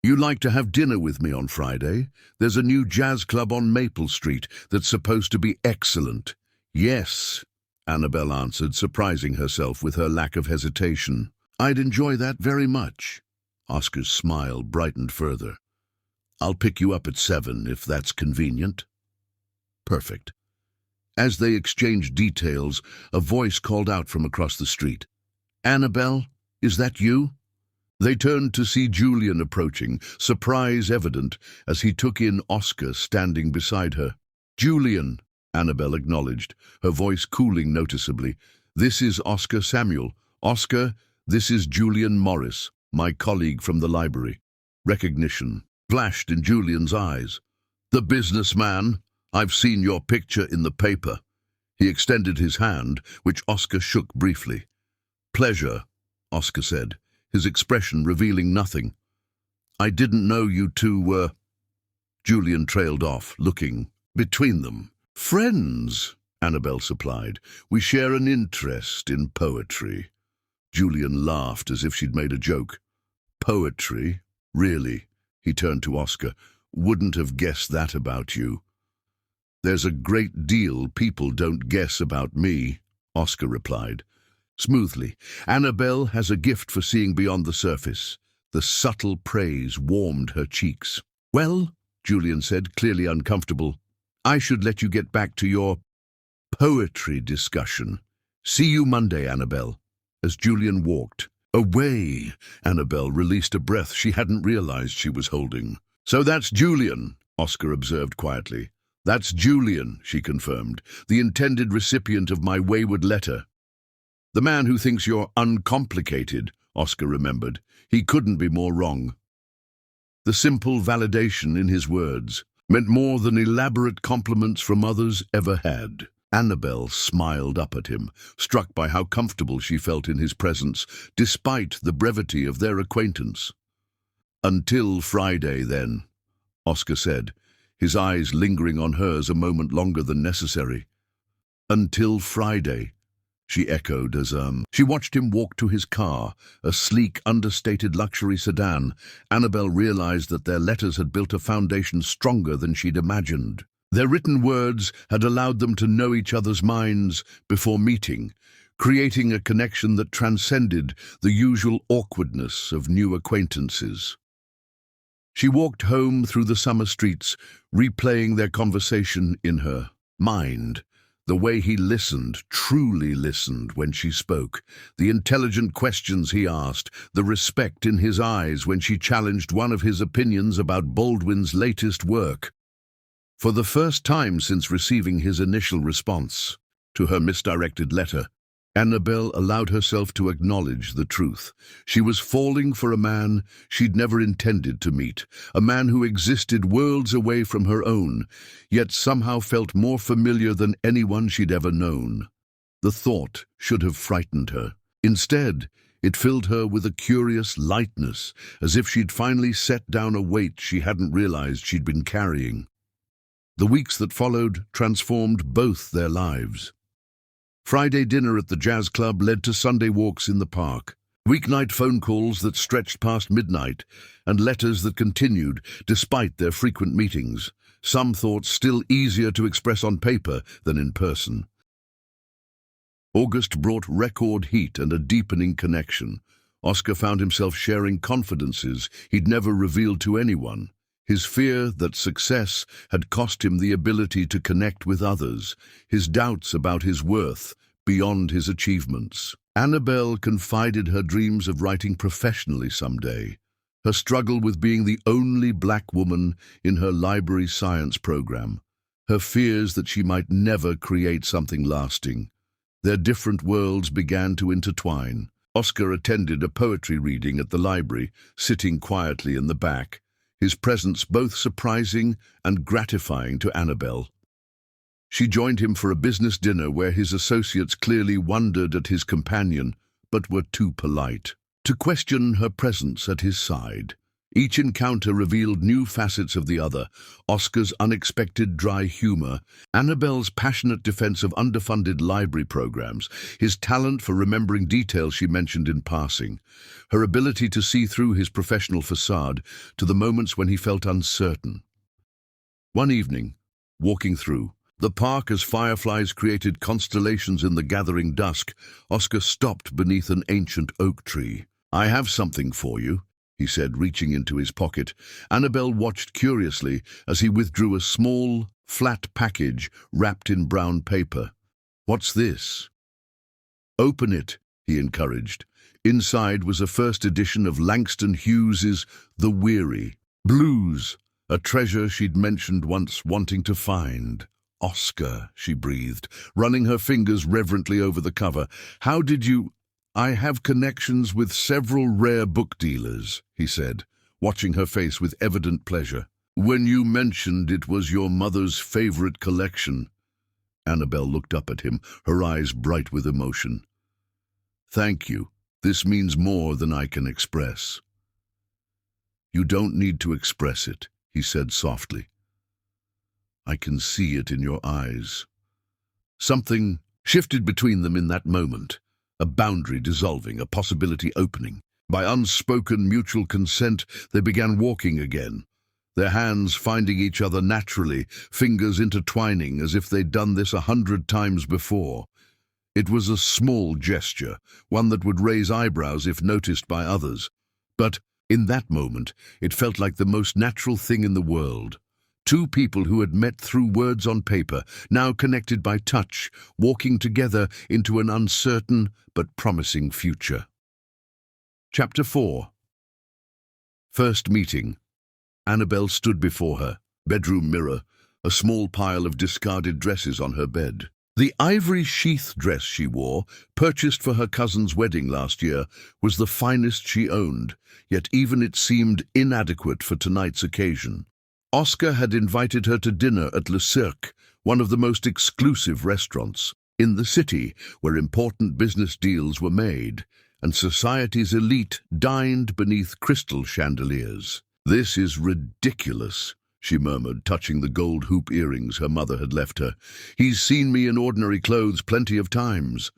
you like to have dinner with me on Friday? There's a new jazz club on Maple Street that's supposed to be excellent." "Yes," Annabelle answered, surprising herself with her lack of hesitation. "I'd enjoy that very much." Oscar's smile brightened further. "I'll pick you up at 7 if that's convenient." "Perfect." As they exchanged details, a voice called out from across the street. "Annabelle, is that you?" They turned to see Julian approaching, surprise evident as he took in Oscar standing beside her. "Julian," Annabelle acknowledged, her voice cooling noticeably. "This is Oscar Samuel. Oscar, this is Julian Morris, my colleague from the library." Recognition flashed in Julian's eyes. "The businessman? I've seen your picture in the paper." He extended his hand, which Oscar shook briefly. "Pleasure," Oscar said, his expression revealing nothing. "I didn't know you two were—" Julian trailed off, looking between them. "Friends," Annabelle supplied. "We share an interest in poetry." Julian laughed as if she'd made a joke. "Poetry? Really?" He turned to Oscar. Wouldn't have guessed that about you. There's a great deal people don't guess about me, Oscar replied. Smoothly, Annabelle has a gift for seeing beyond the surface. The subtle praise warmed her cheeks. Well, Julian said, clearly uncomfortable, I should let you get back to your poetry discussion. See you Monday, Annabelle. As Julian walked away, Annabelle released a breath she hadn't realized she was holding. So that's Julian, Oscar observed quietly. That's Julian, she confirmed, the intended recipient of my wayward letter. The man who thinks you're uncomplicated, Oscar remembered. He couldn't be more wrong. The simple validation in his words meant more than elaborate compliments from others ever had. Annabelle smiled up at him, struck by how comfortable she felt in his presence, despite the brevity of their acquaintance. Until Friday, then, Oscar said, his eyes lingering on hers a moment longer than necessary. Until Friday, she echoed as she watched him walk to his car, a sleek, understated luxury sedan. Annabelle realized that their letters had built a foundation stronger than she'd imagined. Their written words had allowed them to know each other's minds before meeting, creating a connection that transcended the usual awkwardness of new acquaintances. She walked home through the summer streets, replaying their conversation in her mind. The way he listened, truly listened when she spoke, the intelligent questions he asked, the respect in his eyes when she challenged one of his opinions about Baldwin's latest work. For the first time since receiving his initial response to her misdirected letter, Annabelle allowed herself to acknowledge the truth. She was falling for a man she'd never intended to meet, a man who existed worlds away from her own, yet somehow felt more familiar than anyone she'd ever known. The thought should have frightened her. Instead, it filled her with a curious lightness, as if she'd finally set down a weight she hadn't realized she'd been carrying. The weeks that followed transformed both their lives. Friday dinner at the jazz club led to Sunday walks in the park, weeknight phone calls that stretched past midnight, and letters that continued despite their frequent meetings, some thoughts still easier to express on paper than in person. August brought record heat and a deepening connection. Oscar found himself sharing confidences he'd never revealed to anyone. His fear that success had cost him the ability to connect with others, his doubts about his worth beyond his achievements. Annabelle confided her dreams of writing professionally someday, her struggle with being the only black woman in her library science program, her fears that she might never create something lasting. Their different worlds began to intertwine. Oscar attended a poetry reading at the library, sitting quietly in the back, his presence both surprising and gratifying to Annabelle. She joined him for a business dinner where his associates clearly wondered at his companion, but were too polite to question her presence at his side. Each encounter revealed new facets of the other: Oscar's unexpected dry humor, Annabelle's passionate defense of underfunded library programs, his talent for remembering details she mentioned in passing, her ability to see through his professional facade to the moments when he felt uncertain. One evening, walking through the park as fireflies created constellations in the gathering dusk, Oscar stopped beneath an ancient oak tree. "I have something for you," he said, reaching into his pocket. Annabelle watched curiously as he withdrew a small, flat package wrapped in brown paper. "What's this?" "Open it," he encouraged. Inside was a first edition of Langston Hughes's The Weary Blues, a treasure she'd mentioned once wanting to find. "Oscar," she breathed, running her fingers reverently over the cover. "How did you—" "I have connections with several rare book dealers," he said, watching her face with evident pleasure. "When you mentioned it was your mother's favorite collection." Annabelle looked up at him, her eyes bright with emotion. "Thank you. This means more than I can express." "You don't need to express it," he said softly. "I can see it in your eyes." Something shifted between them in that moment, a boundary dissolving, a possibility opening. By unspoken mutual consent, they began walking again, their hands finding each other naturally, fingers intertwining as if they'd done this 100 times before. It was a small gesture, one that would raise eyebrows if noticed by others. But in that moment, it felt like the most natural thing in the world. Two people who had met through words on paper, now connected by touch, walking together into an uncertain but promising future. Chapter 4. First meeting. Annabelle stood before her bedroom mirror, a small pile of discarded dresses on her bed. The ivory sheath dress she wore, purchased for her cousin's wedding last year, was the finest she owned, yet even it seemed inadequate for tonight's occasion. Oscar had invited her to dinner at Le Cirque, one of the most exclusive restaurants in the city where important business deals were made, and society's elite dined beneath crystal chandeliers. "This is ridiculous," she murmured, touching the gold hoop earrings her mother had left her. "He's seen me in ordinary clothes plenty of times."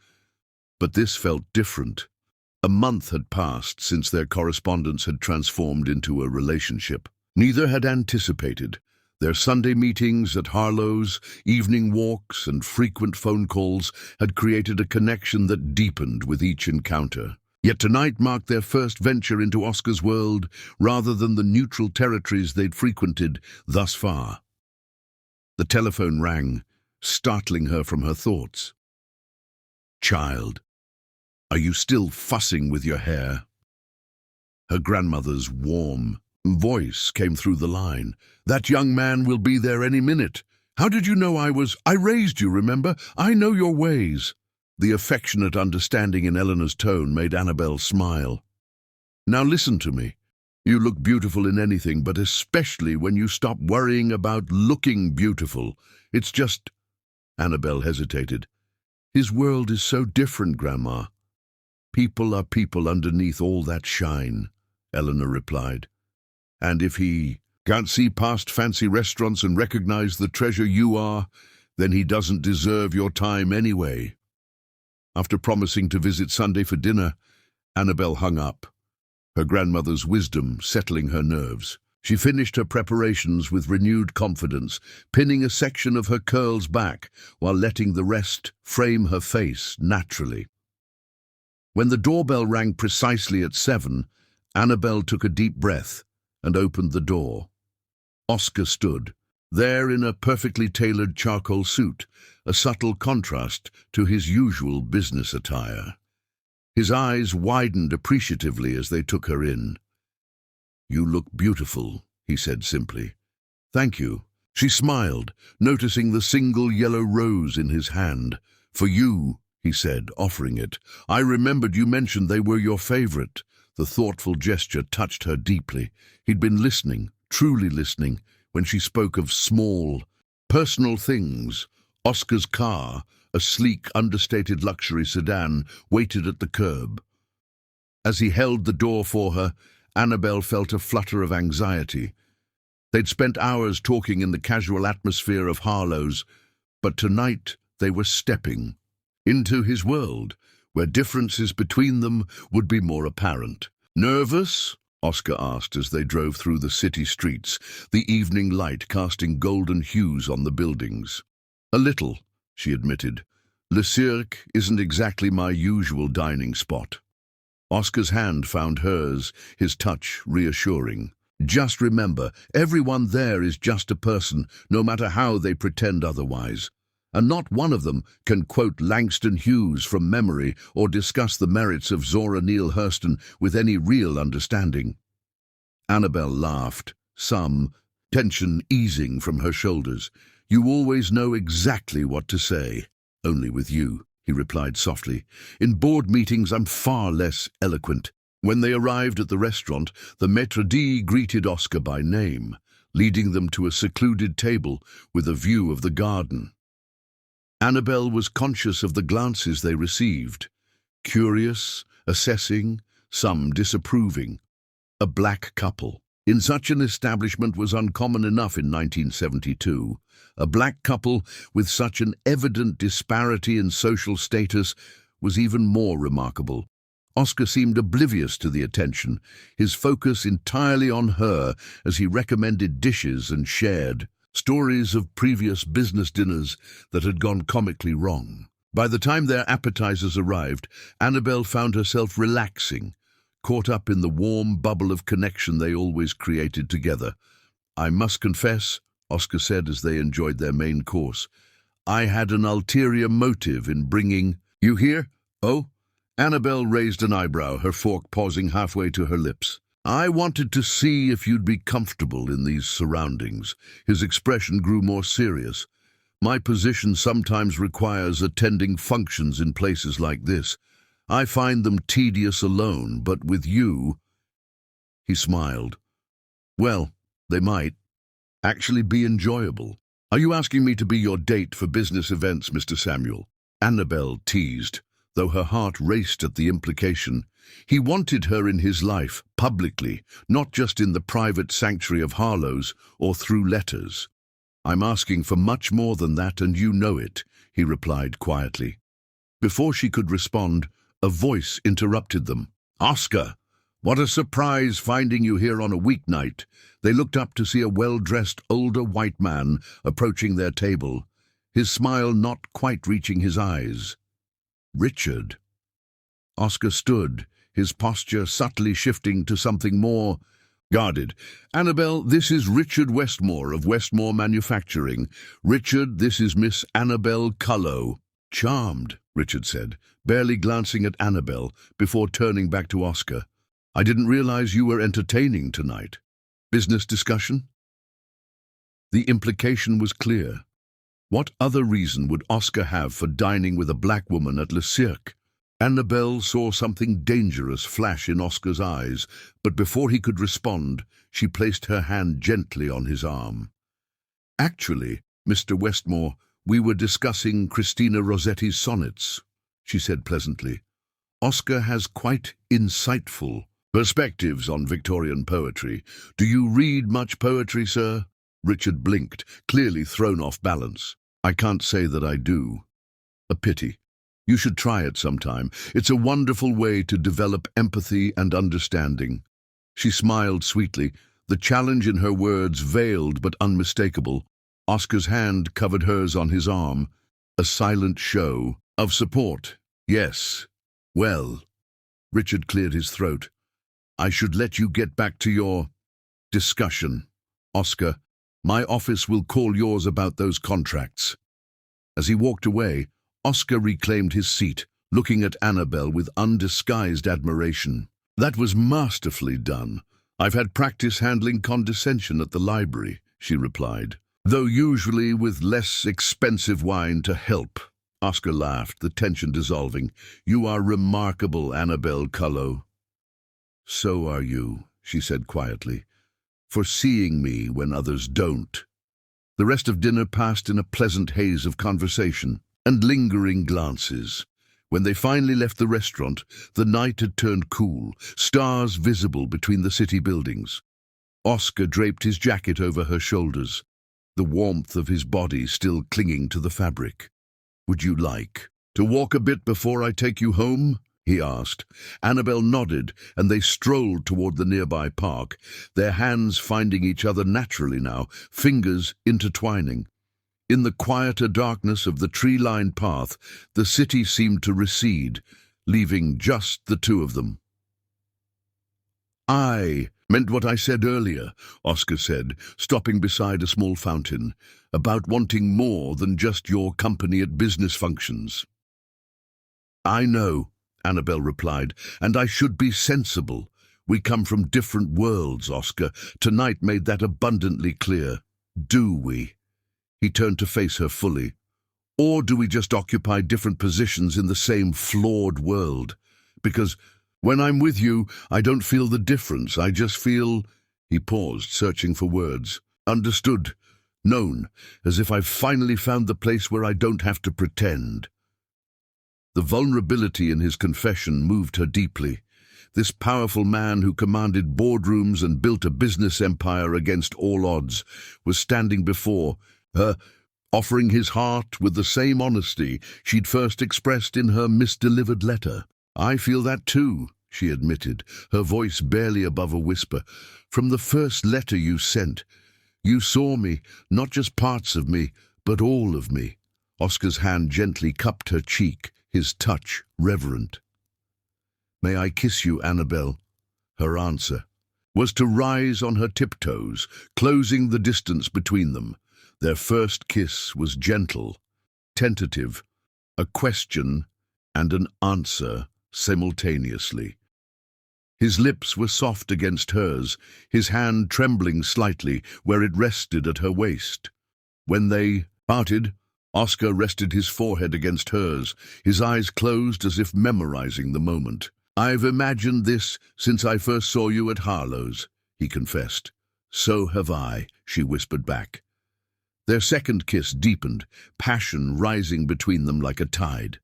But this felt different. A month had passed since their correspondence had transformed into a relationship. Neither had anticipated. Their Sunday meetings at Harlow's, evening walks, and frequent phone calls had created a connection that deepened with each encounter. Yet tonight marked their first venture into Oscar's world, rather than the neutral territories they'd frequented thus far. The telephone rang, startling her from her thoughts. "Child, are you still fussing with your hair?" Her grandmother's warm voice came through the line. "That young man will be there any minute. How did you know I raised you, remember? I know your ways." The affectionate understanding in Eleanor's tone made Annabelle smile. "Now listen to me. You look beautiful in anything, but especially when you stop worrying about looking beautiful. It's just—" Annabelle hesitated. "His world is so different, Grandma." "People are people underneath all that shine," Eleanor replied. "And if he can't see past fancy restaurants and recognize the treasure you are, then he doesn't deserve your time anyway." After promising to visit Sunday for dinner, Annabelle hung up, her grandmother's wisdom settling her nerves. She finished her preparations with renewed confidence, pinning a section of her curls back while letting the rest frame her face naturally. When the doorbell rang precisely at 7, Annabelle took a deep breath and opened the door. Oscar stood, there in a perfectly tailored charcoal suit, a subtle contrast to his usual business attire. His eyes widened appreciatively as they took her in. "You look beautiful," he said simply. "Thank you." She smiled, noticing the single yellow rose in his hand. "For you," he said, offering it. "I remembered you mentioned they were your favorite." The thoughtful gesture touched her deeply. He'd been listening, truly listening, when she spoke of small, personal things. Oscar's car, a sleek, understated luxury sedan, waited at the curb. As he held the door for her, Annabelle felt a flutter of anxiety. They'd spent hours talking in the casual atmosphere of Harlow's, but tonight they were stepping into his world, where differences between them would be more apparent. "Nervous?" Oscar asked as they drove through the city streets, the evening light casting golden hues on the buildings. "A little," she admitted. "Le Cirque isn't exactly my usual dining spot." Oscar's hand found hers, his touch reassuring. "Just remember, everyone there is just a person, no matter how they pretend otherwise. And not one of them can quote Langston Hughes from memory or discuss the merits of Zora Neale Hurston with any real understanding." Annabelle laughed, some tension easing from her shoulders. "You always know exactly what to say." "Only with you," he replied softly. "In board meetings I'm far less eloquent." When they arrived at the restaurant, the maître d' greeted Oscar by name, leading them to a secluded table with a view of the garden. Annabelle was conscious of the glances they received, curious, assessing, some disapproving. A black couple. In such an establishment was uncommon enough in 1972. A black couple with such an evident disparity in social status was even more remarkable. Oscar seemed oblivious to the attention, his focus entirely on her as he recommended dishes and shared stories of previous business dinners that had gone comically wrong. By the time their appetizers arrived, Annabelle found herself relaxing, caught up in the warm bubble of connection they always created together. "I must confess," Oscar said as they enjoyed their main course, "I had an ulterior motive in bringing you here." "Oh?" Annabelle raised an eyebrow, her fork pausing halfway to her lips. "I wanted to see if you'd be comfortable in these surroundings." His expression grew more serious. "My position sometimes requires attending functions in places like this. I find them tedious alone, but with you—" He smiled. "Well, they might actually be enjoyable." "Are you asking me to be your date for business events, Mr. Samuel?" Annabelle teased, though her heart raced at the implication. He wanted her in his life, publicly, not just in the private sanctuary of Harlow's or through letters. "I'm asking for much more than that, and you know it," he replied quietly. Before she could respond, a voice interrupted them. "Oscar! What a surprise finding you here on a weeknight." They looked up to see a well-dressed older white man approaching their table, his smile not quite reaching his eyes. "Richard." Oscar stood, his posture subtly shifting to something more guarded. "Annabelle, this is Richard Westmore of Westmore Manufacturing. Richard, this is Miss Annabelle Cullow." "Charmed," Richard said, barely glancing at Annabelle before turning back to Oscar. "I didn't realize you were entertaining tonight. Business discussion?" The implication was clear. What other reason would Oscar have for dining with a black woman at Le Cirque? Annabelle saw something dangerous flash in Oscar's eyes, but before he could respond, she placed her hand gently on his arm. "Actually, Mr. Westmore, we were discussing Christina Rossetti's sonnets," she said pleasantly. "Oscar has quite insightful perspectives on Victorian poetry. Do you read much poetry, sir?" Richard blinked, clearly thrown off balance. "I can't say that I do." "A pity. You should try it sometime. It's a wonderful way to develop empathy and understanding." She smiled sweetly, the challenge in her words veiled but unmistakable. Oscar's hand covered hers on his arm, a silent show of support. "Yes. Well," Richard cleared his throat, "I should let you get back to your discussion. Oscar, my office will call yours about those contracts." As he walked away, Oscar reclaimed his seat, looking at Annabelle with undisguised admiration. "That was masterfully done. I've had practice handling condescension at the library," she replied, "though usually with less expensive wine to help." Oscar laughed, the tension dissolving. "You are remarkable, Annabelle Cullow." "So are you," she said quietly, "for seeing me when others don't." The rest of dinner passed in a pleasant haze of conversation and lingering glances. When they finally left the restaurant, the night had turned cool, stars visible between the city buildings. Oscar draped his jacket over her shoulders, the warmth of his body still clinging to the fabric. "Would you like to walk a bit before I take you home?" he asked. Annabelle nodded, and they strolled toward the nearby park, their hands finding each other naturally now, fingers intertwining. In the quieter darkness of the tree-lined path, the city seemed to recede, leaving just the two of them. "I meant what I said earlier," Oscar said, stopping beside a small fountain, "about wanting more than just your company at business functions." "I know," Annabelle replied, "and I should be sensible. We come from different worlds, Oscar. Tonight made that abundantly clear. Do we?" He turned to face her fully. "Or do we just occupy different positions in the same flawed world? Because when I'm with you, I don't feel the difference. I just feel—" He paused, searching for words. "Understood. Known. As if I've finally found the place where I don't have to pretend." The vulnerability in his confession moved her deeply. This powerful man who commanded boardrooms and built a business empire against all odds was standing before her, offering his heart with the same honesty she'd first expressed in her misdelivered letter. I feel that too, she admitted, her voice barely above a whisper. From the first letter you sent, you saw me, not just parts of me, but all of me. Oscar's hand gently cupped her cheek, his touch reverent. May I kiss you, Annabelle? Her answer was to rise on her tiptoes, closing the distance between them. Their first kiss was gentle, tentative, a question and an answer simultaneously. His lips were soft against hers, his hand trembling slightly where it rested at her waist. When they parted, Oscar rested his forehead against hers, his eyes closed as if memorizing the moment. I've imagined this since I first saw you at Harlow's, he confessed. So have I, she whispered back. Their second kiss deepened, passion rising between them like a tide.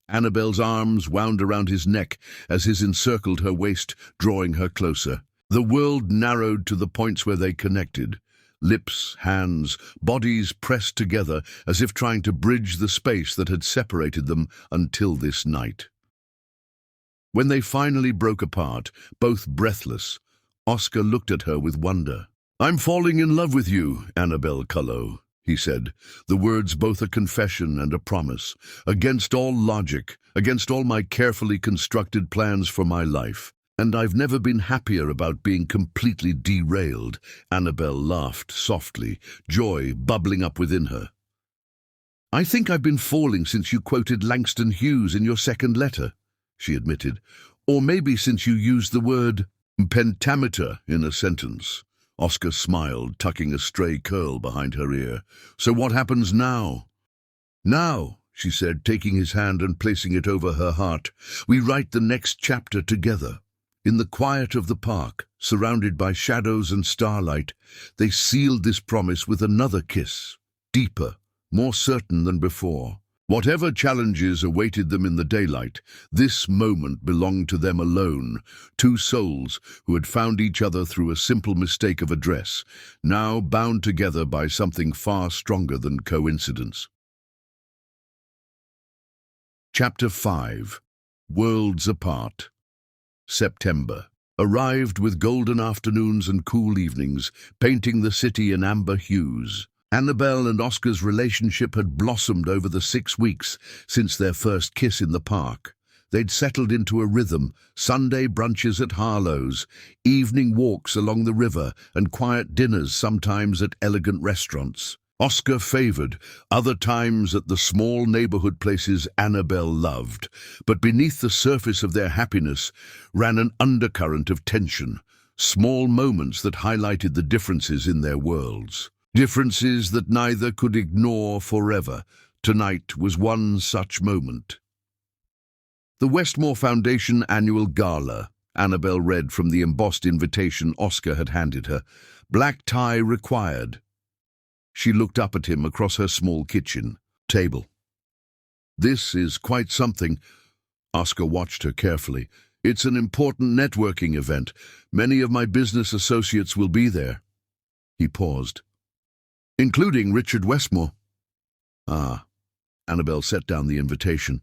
Annabelle's arms wound around his neck as his encircled her waist, drawing her closer. The world narrowed to the points where they connected. Lips, hands, bodies pressed together as if trying to bridge the space that had separated them until this night. When they finally broke apart, both breathless, Oscar looked at her with wonder. I'm falling in love with you, Annabelle Cullow, he said, the words both a confession and a promise, against all logic, against all my carefully constructed plans for my life. And I've never been happier about being completely derailed. Annabelle laughed softly, joy bubbling up within her. I think I've been falling since you quoted Langston Hughes in your second letter, she admitted, or maybe since you used the word pentameter in a sentence. Oscar smiled, tucking a stray curl behind her ear. So what happens now? Now, she said, taking his hand and placing it over her heart, we write the next chapter together. In the quiet of the park, surrounded by shadows and starlight, they sealed this promise with another kiss, deeper, more certain than before. Whatever challenges awaited them in the daylight, this moment belonged to them alone, two souls who had found each other through a simple mistake of address, now bound together by something far stronger than coincidence. Chapter 5. Worlds Apart. September arrived with golden afternoons and cool evenings, painting the city in amber hues. Annabelle and Oscar's relationship had blossomed over the 6 weeks since their first kiss in the park. They'd settled into a rhythm, Sunday brunches at Harlow's, evening walks along the river, and quiet dinners sometimes at elegant restaurants. Oscar favored, other times at the small neighborhood places Annabelle loved. But beneath the surface of their happiness ran an undercurrent of tension, small moments that highlighted the differences in their worlds. Differences that neither could ignore forever. Tonight was one such moment. The Westmore Foundation Annual Gala, Annabelle read from the embossed invitation Oscar had handed her. Black tie required. She looked up at him across her small kitchen table. This is quite something. Oscar watched her carefully. It's an important networking event. Many of my business associates will be there. He paused. Including Richard Westmore. Ah, Annabelle set down the invitation.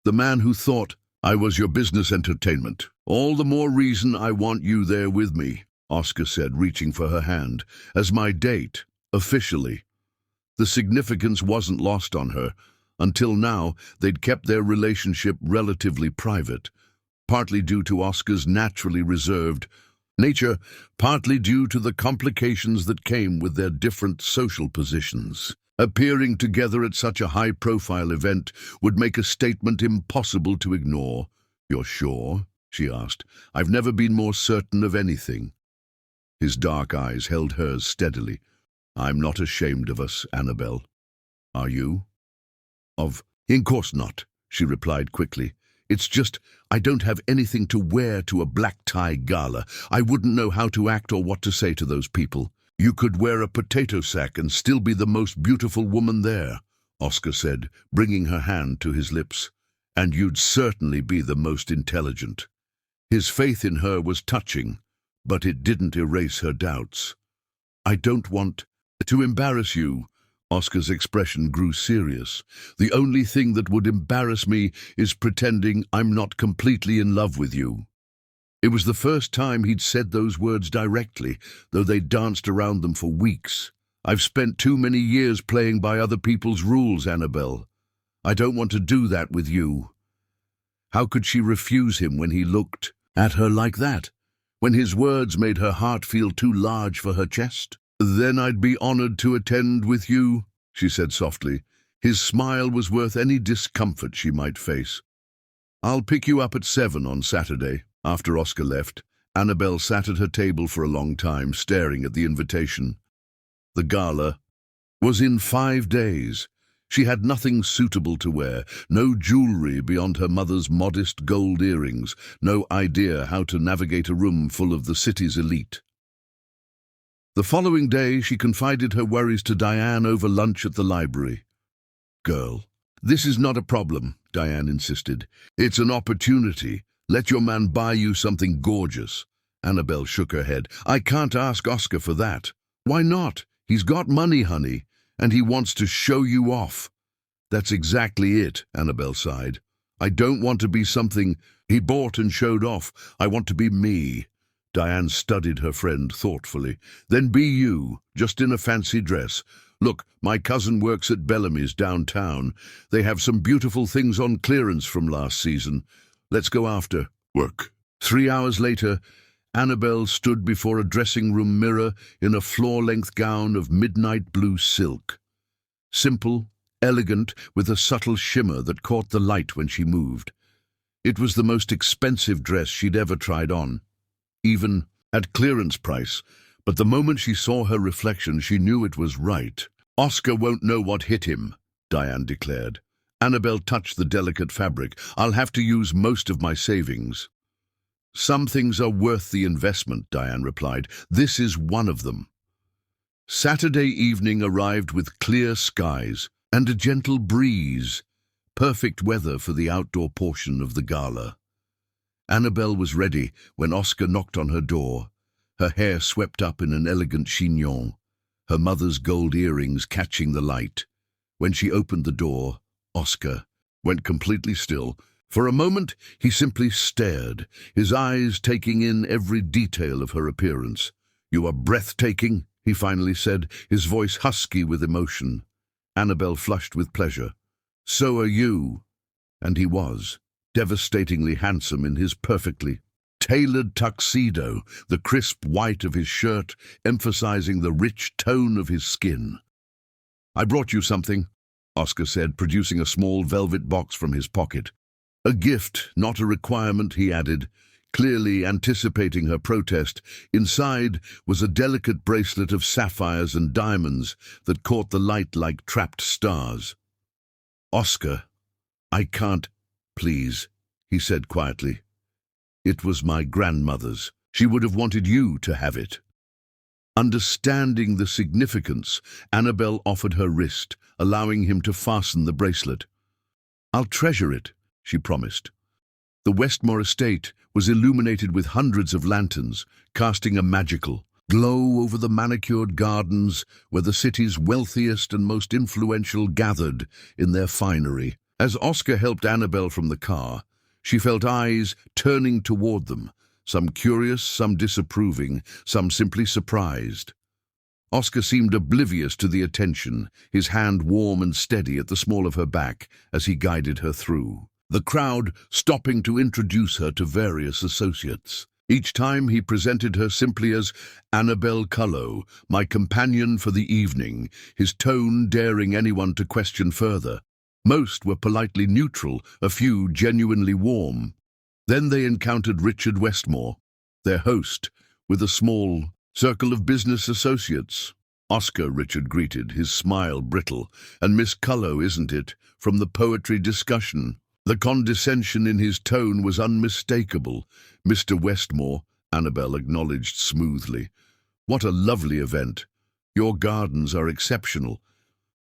The man who thought I was your business entertainment. All the more reason I want you there with me, Oscar said, reaching for her hand. As my date, officially. The significance wasn't lost on her. Until now, they'd kept their relationship relatively private, partly due to Oscar's naturally reserved nature, partly due to the complications that came with their different social positions. Appearing together at such a high-profile event would make a statement impossible to ignore. You're sure? She asked. I've never been more certain of anything. His dark eyes held hers steadily. I'm not ashamed of us, Annabelle. Are you? Of course not, she replied quickly. It's just, I don't have anything to wear to a black-tie gala. I wouldn't know how to act or what to say to those people. You could wear a potato sack and still be the most beautiful woman there, Oscar said, bringing her hand to his lips. And you'd certainly be the most intelligent. His faith in her was touching, but it didn't erase her doubts. I don't want to embarrass you Oscar's expression grew serious. The only thing that would embarrass me is pretending I'm not completely in love with you. It was the first time he'd said those words directly, though they danced around them for weeks. I've spent too many years playing by other people's rules, Annabelle. I don't want to do that with you. How could she refuse him when he looked at her like that? When his words made her heart feel too large for her chest? Then I'd be honored to attend with you, she said softly. His smile was worth any discomfort she might face. I'll pick you up at 7 on Saturday. After Oscar left, Annabelle sat at her table for a long time, staring at the invitation. The gala was in 5 days. She had nothing suitable to wear, no jewelry beyond her mother's modest gold earrings, no idea how to navigate a room full of the city's elite. The following day, she confided her worries to Diane over lunch at the library. "Girl, this is not a problem," Diane insisted. "It's an opportunity. Let your man buy you something gorgeous." Annabelle shook her head. "I can't ask Oscar for that." "Why not? He's got money, honey, and he wants to show you off." "That's exactly it," Annabelle sighed. "I don't want to be something he bought and showed off. I want to be me." Diane studied her friend thoughtfully. "Then be you, just in a fancy dress. Look, my cousin works at Bellamy's downtown. They have some beautiful things on clearance from last season. Let's go after work." 3 hours later, Annabelle stood before a dressing room mirror in a floor-length gown of midnight blue silk. Simple, elegant, with a subtle shimmer that caught the light when she moved. It was the most expensive dress she'd ever tried on, even at clearance price, but the moment she saw her reflection, she knew it was right. "Oscar won't know what hit him," Diane declared. Annabelle touched the delicate fabric. "I'll have to use most of my savings." "Some things are worth the investment," Diane replied. "This is one of them." Saturday evening arrived with clear skies and a gentle breeze, perfect weather for the outdoor portion of the gala. Annabelle was ready when Oscar knocked on her door, her hair swept up in an elegant chignon, her mother's gold earrings catching the light. When she opened the door, Oscar went completely still. For a moment, he simply stared, his eyes taking in every detail of her appearance. "You are breathtaking," he finally said, his voice husky with emotion. Annabelle flushed with pleasure. "So are you." And he was, devastatingly handsome in his perfectly tailored tuxedo, the crisp white of his shirt emphasizing the rich tone of his skin. "I brought you something," Oscar said, producing a small velvet box from his pocket. "A gift, not a requirement," he added, clearly anticipating her protest. Inside was a delicate bracelet of sapphires and diamonds that caught the light like trapped stars. "Oscar, I can't, please," he said quietly. "It was my grandmother's. She would have wanted you to have it." Understanding the significance, Annabelle offered her wrist, allowing him to fasten the bracelet. "I'll treasure it," she promised. The Westmore estate was illuminated with hundreds of lanterns, casting a magical glow over the manicured gardens where the city's wealthiest and most influential gathered in their finery. As Oscar helped Annabelle from the car, she felt eyes turning toward them, some curious, some disapproving, some simply surprised. Oscar seemed oblivious to the attention, his hand warm and steady at the small of her back as he guided her through, the crowd stopping to introduce her to various associates. Each time he presented her simply as Annabelle Cullow, my companion for the evening, his tone daring anyone to question further. Most were politely neutral, a few genuinely warm. Then they encountered Richard Westmore, their host, with a small circle of business associates. "Oscar," Richard greeted, his smile brittle. "And Miss Cullow, isn't it, from the poetry discussion?" The condescension in his tone was unmistakable. "Mr. Westmore," Annabelle acknowledged smoothly. "What a lovely event. Your gardens are exceptional."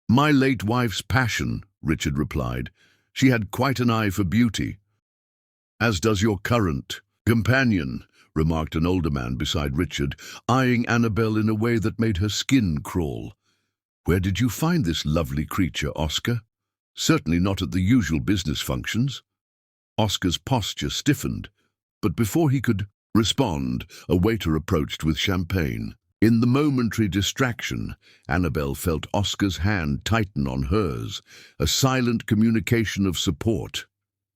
"My late wife's passion," Richard replied. "She had quite an eye for beauty." "As does your current companion," remarked an older man beside Richard, eyeing Annabelle in a way that made her skin crawl. "Where did you find this lovely creature, Oscar? Certainly not at the usual business functions." Oscar's posture stiffened, but before he could respond, a waiter approached with champagne. In the momentary distraction, Annabelle felt Oscar's hand tighten on hers, a silent communication of support.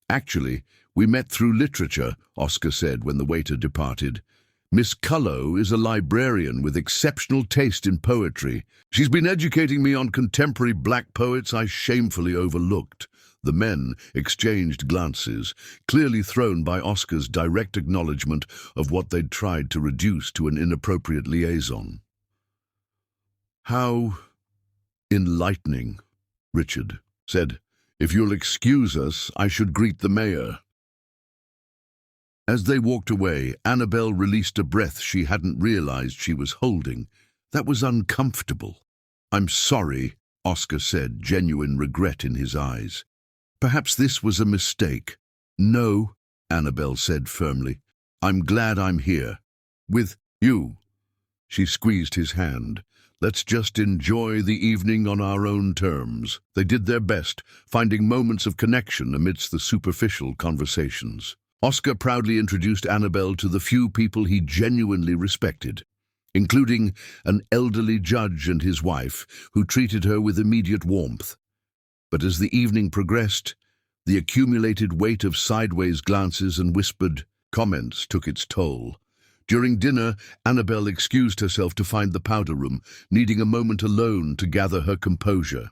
"Actually, we met through literature," Oscar said when the waiter departed. "Miss Cullow is a librarian with exceptional taste in poetry. She's been educating me on contemporary black poets I shamefully overlooked." The men exchanged glances, clearly thrown by Oscar's direct acknowledgement of what they'd tried to reduce to an inappropriate liaison. "How enlightening," Richard said. "If you'll excuse us, I should greet the mayor." As they walked away, Annabelle released a breath she hadn't realized she was holding. That was uncomfortable. "I'm sorry," Oscar said, genuine regret in his eyes. "Perhaps this was a mistake." "No," Annabelle said firmly. "I'm glad I'm here. With you." She squeezed his hand. "Let's just enjoy the evening on our own terms." They did their best, finding moments of connection amidst the superficial conversations. Oscar proudly introduced Annabelle to the few people he genuinely respected, including an elderly judge and his wife, who treated her with immediate warmth. But as the evening progressed, the accumulated weight of sideways glances and whispered comments took its toll. During dinner, Annabelle excused herself to find the powder room, needing a moment alone to gather her composure.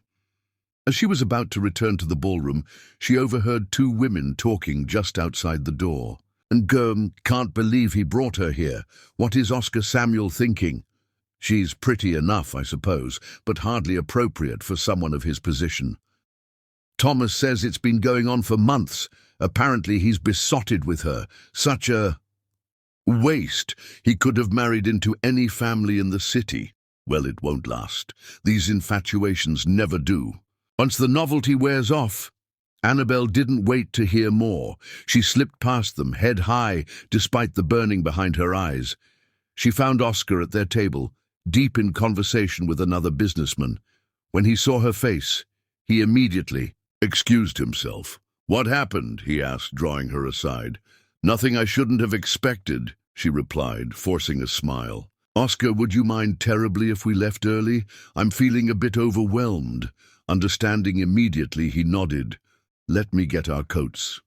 As she was about to return to the ballroom, she overheard two women talking just outside the door. "And can't believe he brought her here. What is Oscar Samuel thinking? She's pretty enough, I suppose, but hardly appropriate for someone of his position. Thomas says it's been going on for months. Apparently he's besotted with her. Such a waste. He could have married into any family in the city. Well, it won't last. These infatuations never do. Once the novelty wears off." Annabelle didn't wait to hear more. She slipped past them, head high, despite the burning behind her eyes. She found Oscar at their table, deep in conversation with another businessman. When he saw her face, he immediately excused himself. "What happened?" he asked, drawing her aside. "Nothing I shouldn't have expected," she replied, forcing a smile. "Oscar, would you mind terribly if we left early? I'm feeling a bit overwhelmed." Understanding immediately, he nodded. "Let me get our coats."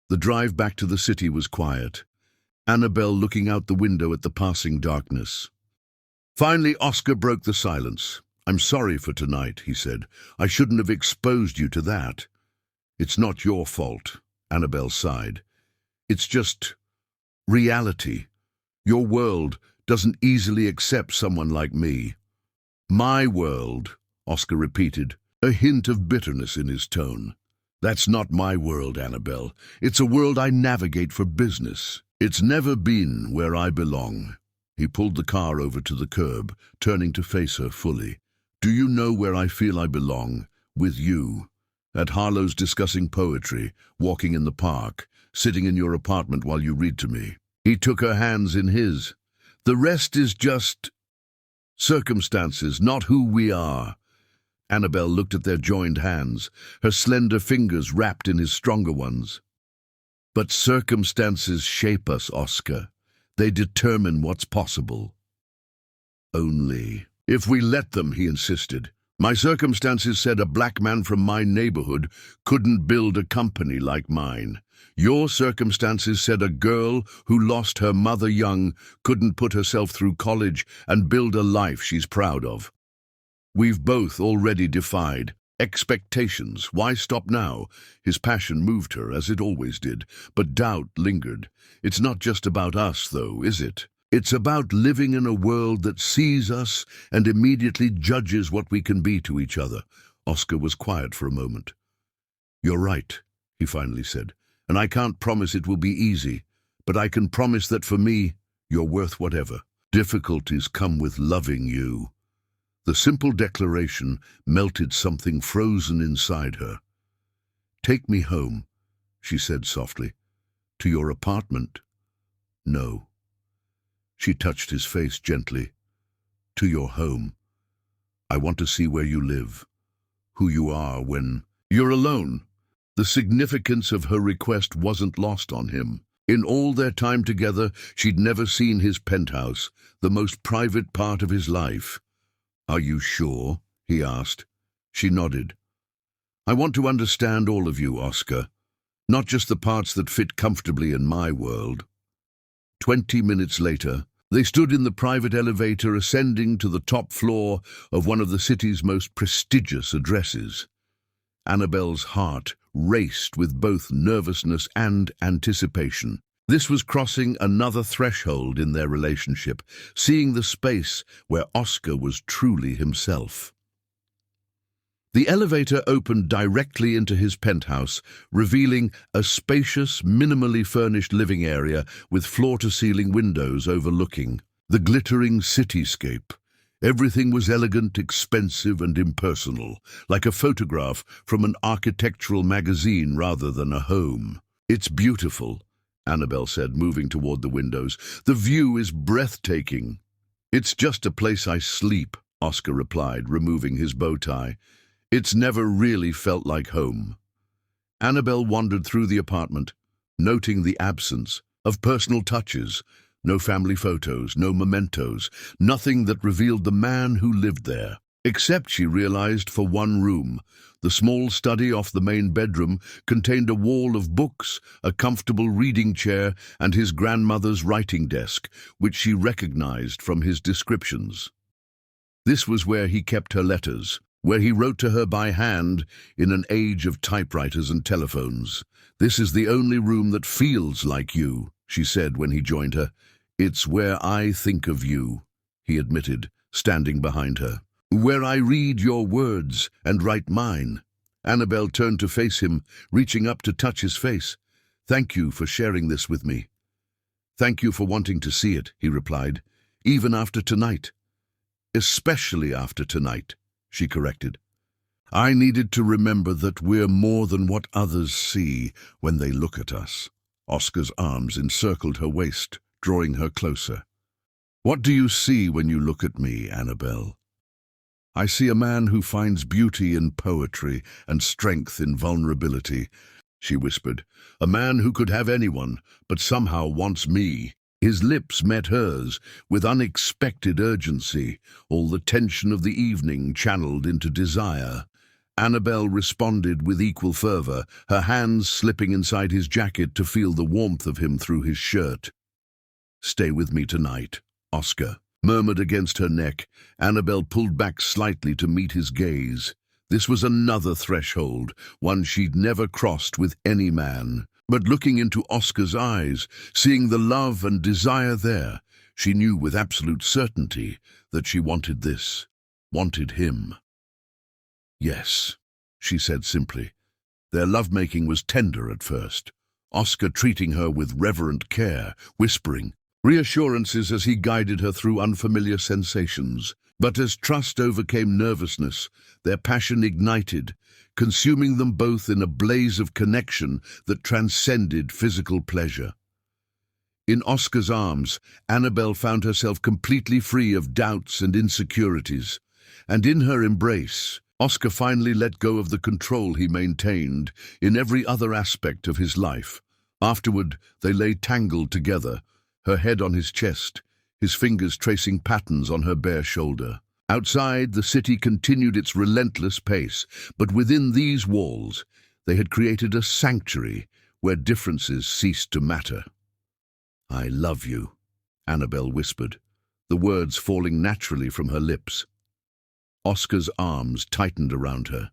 The drive back to the city was quiet, Annabelle looking out the window at the passing darkness. Finally, Oscar broke the silence. "I'm sorry for tonight," he said. "I shouldn't have exposed you to that." "It's not your fault," Annabelle sighed. "It's just reality. Your world doesn't easily accept someone like me." "My world," Oscar repeated, a hint of bitterness in his tone. "That's not my world, Annabelle. It's a world I navigate for business. It's never been where I belong." He pulled the car over to the curb, turning to face her fully. "Do you know where I feel I belong? With you. At Harlow's discussing poetry, walking in the park, sitting in your apartment while you read to me." He took her hands in his. "The rest is just circumstances, not who we are." Annabelle looked at their joined hands, her slender fingers wrapped in his stronger ones. "But circumstances shape us, Oscar. They determine what's possible." "Only if we let them," he insisted. "My circumstances said a black man from my neighborhood couldn't build a company like mine. Your circumstances said a girl who lost her mother young couldn't put herself through college and build a life she's proud of. We've both already defied expectations. Why stop now?" His passion moved her, as it always did, but doubt lingered. "It's not just about us, though, is it? It's about living in a world that sees us and immediately judges what we can be to each other." Oscar was quiet for a moment. "You're right," he finally said, "and I can't promise it will be easy, but I can promise that for me, you're worth whatever. Difficulties come with loving you." The simple declaration melted something frozen inside her. "Take me home," she said softly. "To your apartment?" "No." She touched his face gently. "To your home. I want to see where you live, who you are when you're alone. The significance of her request wasn't lost on him. In all their time together, she'd never seen his penthouse, the most private part of his life. "Are you sure?" he asked. She nodded. "I want to understand all of you, Oscar, not just the parts that fit comfortably in my world." 20 minutes later, they stood in the private elevator ascending to the top floor of one of the city's most prestigious addresses. Annabelle's heart raced with both nervousness and anticipation. This was crossing another threshold in their relationship, seeing the space where Oscar was truly himself. The elevator opened directly into his penthouse, revealing a spacious, minimally furnished living area with floor-to-ceiling windows overlooking the glittering cityscape. Everything was elegant, expensive, and impersonal, like a photograph from an architectural magazine rather than a home. "It's beautiful," Annabelle said, moving toward the windows. "The view is breathtaking." "It's just a place I sleep," Oscar replied, removing his bow tie. "It's never really felt like home." Annabelle wandered through the apartment, noting the absence of personal touches. No family photos, no mementos, nothing that revealed the man who lived there. Except, she realized, for one room. The small study off the main bedroom contained a wall of books, a comfortable reading chair, and his grandmother's writing desk, which she recognized from his descriptions. This was where he kept her letters, where he wrote to her by hand in an age of typewriters and telephones. "This is the only room that feels like you," she said when he joined her. "It's where I think of you," he admitted, standing behind her. "Where I read your words and write mine." Annabelle turned to face him, reaching up to touch his face. "Thank you for sharing this with me." "Thank you for wanting to see it," he replied. "Even after tonight." "Especially after tonight," she corrected. "I needed to remember that we're more than what others see when they look at us." Oscar's arms encircled her waist, drawing her closer. "What do you see when you look at me, Annabelle?" "I see a man who finds beauty in poetry and strength in vulnerability," she whispered. "A man who could have anyone, but somehow wants me." His lips met hers with unexpected urgency, all the tension of the evening channeled into desire. Annabelle responded with equal fervor, her hands slipping inside his jacket to feel the warmth of him through his shirt. "Stay with me tonight," Oscar murmured against her neck. Annabelle pulled back slightly to meet his gaze. This was another threshold, one she'd never crossed with any man. But looking into Oscar's eyes, seeing the love and desire there, she knew with absolute certainty that she wanted this, wanted him. "Yes," she said simply. Their lovemaking was tender at first, Oscar treating her with reverent care, whispering reassurances as he guided her through unfamiliar sensations. But as trust overcame nervousness, their passion ignited, consuming them both in a blaze of connection that transcended physical pleasure. In Oscar's arms, Annabelle found herself completely free of doubts and insecurities, and in her embrace, Oscar finally let go of the control he maintained in every other aspect of his life. Afterward, they lay tangled together, her head on his chest, his fingers tracing patterns on her bare shoulder. Outside, the city continued its relentless pace, but within these walls, they had created a sanctuary where differences ceased to matter. "I love you," Annabelle whispered, the words falling naturally from her lips. Oscar's arms tightened around her.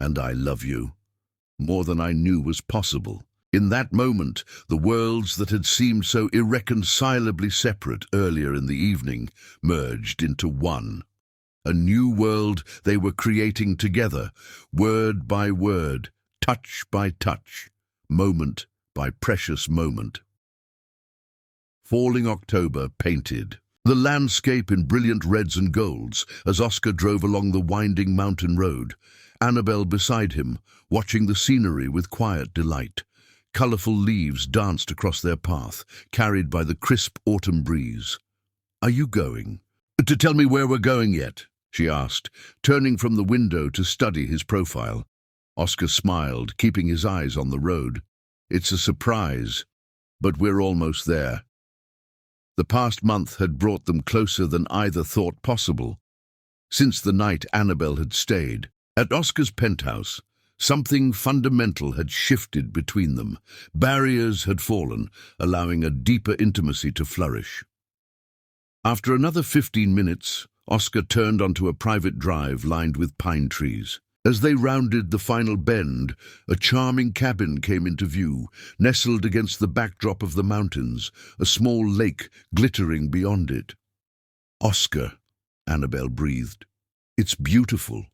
"And I love you, more than I knew was possible." In that moment, the worlds that had seemed so irreconcilably separate earlier in the evening merged into one. A new world they were creating together, word by word, touch by touch, moment by precious moment. Falling October painted the landscape in brilliant reds and golds as Oscar drove along the winding mountain road, Annabelle beside him, watching the scenery with quiet delight. Colorful leaves danced across their path, carried by the crisp autumn breeze. "Are you going?" "To tell me where we're going yet?" she asked, turning from the window to study his profile. Oscar smiled, keeping his eyes on the road. It's a surprise, but we're almost there. The past month had brought them closer than either thought possible. Since the night Annabel had stayed at Oscar's penthouse, something fundamental had shifted between them. Barriers had fallen, allowing a deeper intimacy to flourish. After another 15 minutes, Oscar turned onto a private drive lined with pine trees. As they rounded the final bend, a charming cabin came into view, nestled against the backdrop of the mountains, a small lake glittering beyond it. "Oscar," Annabel breathed. "It's beautiful."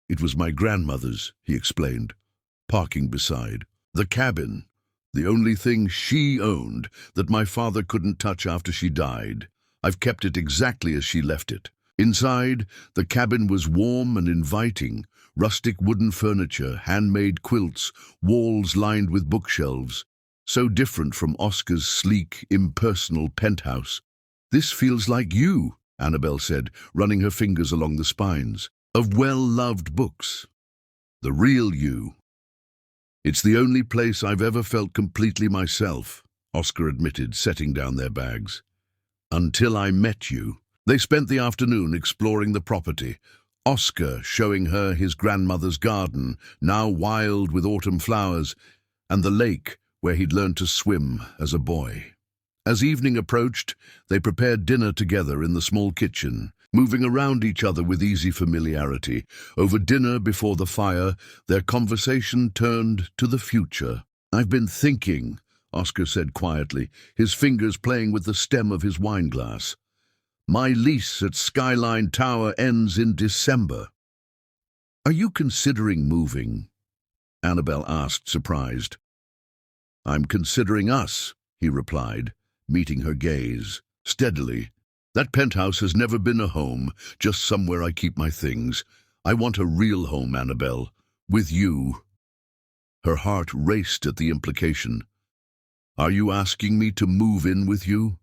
"It was my grandmother's," he explained, parking beside. "The cabin, the only thing she owned that my father couldn't touch after she died. I've kept it exactly as she left it." Inside, the cabin was warm and inviting, rustic wooden furniture, handmade quilts, walls lined with bookshelves. So different from Oscar's sleek, impersonal penthouse. "This feels like you," Annabel said, running her fingers along the spines, "of well-loved books. The real you." "It's the only place I've ever felt completely myself," Oscar admitted, setting down their bags. "Until I met you." They spent the afternoon exploring the property, Oscar showing her his grandmother's garden, now wild with autumn flowers, and the lake where he'd learned to swim as a boy. As evening approached, they prepared dinner together in the small kitchen, moving around each other with easy familiarity. Over dinner before the fire, their conversation turned to the future. "I've been thinking," Oscar said quietly, his fingers playing with the stem of his wineglass. "My lease at Skyline Tower ends in December. Are you considering moving?" Annabel asked, surprised. "I'm considering us," he replied, meeting her gaze steadily. "That penthouse has never been a home, just somewhere I keep my things. I want a real home, Annabel, with you." Her heart raced at the implication. "Are you asking me to move in with you?"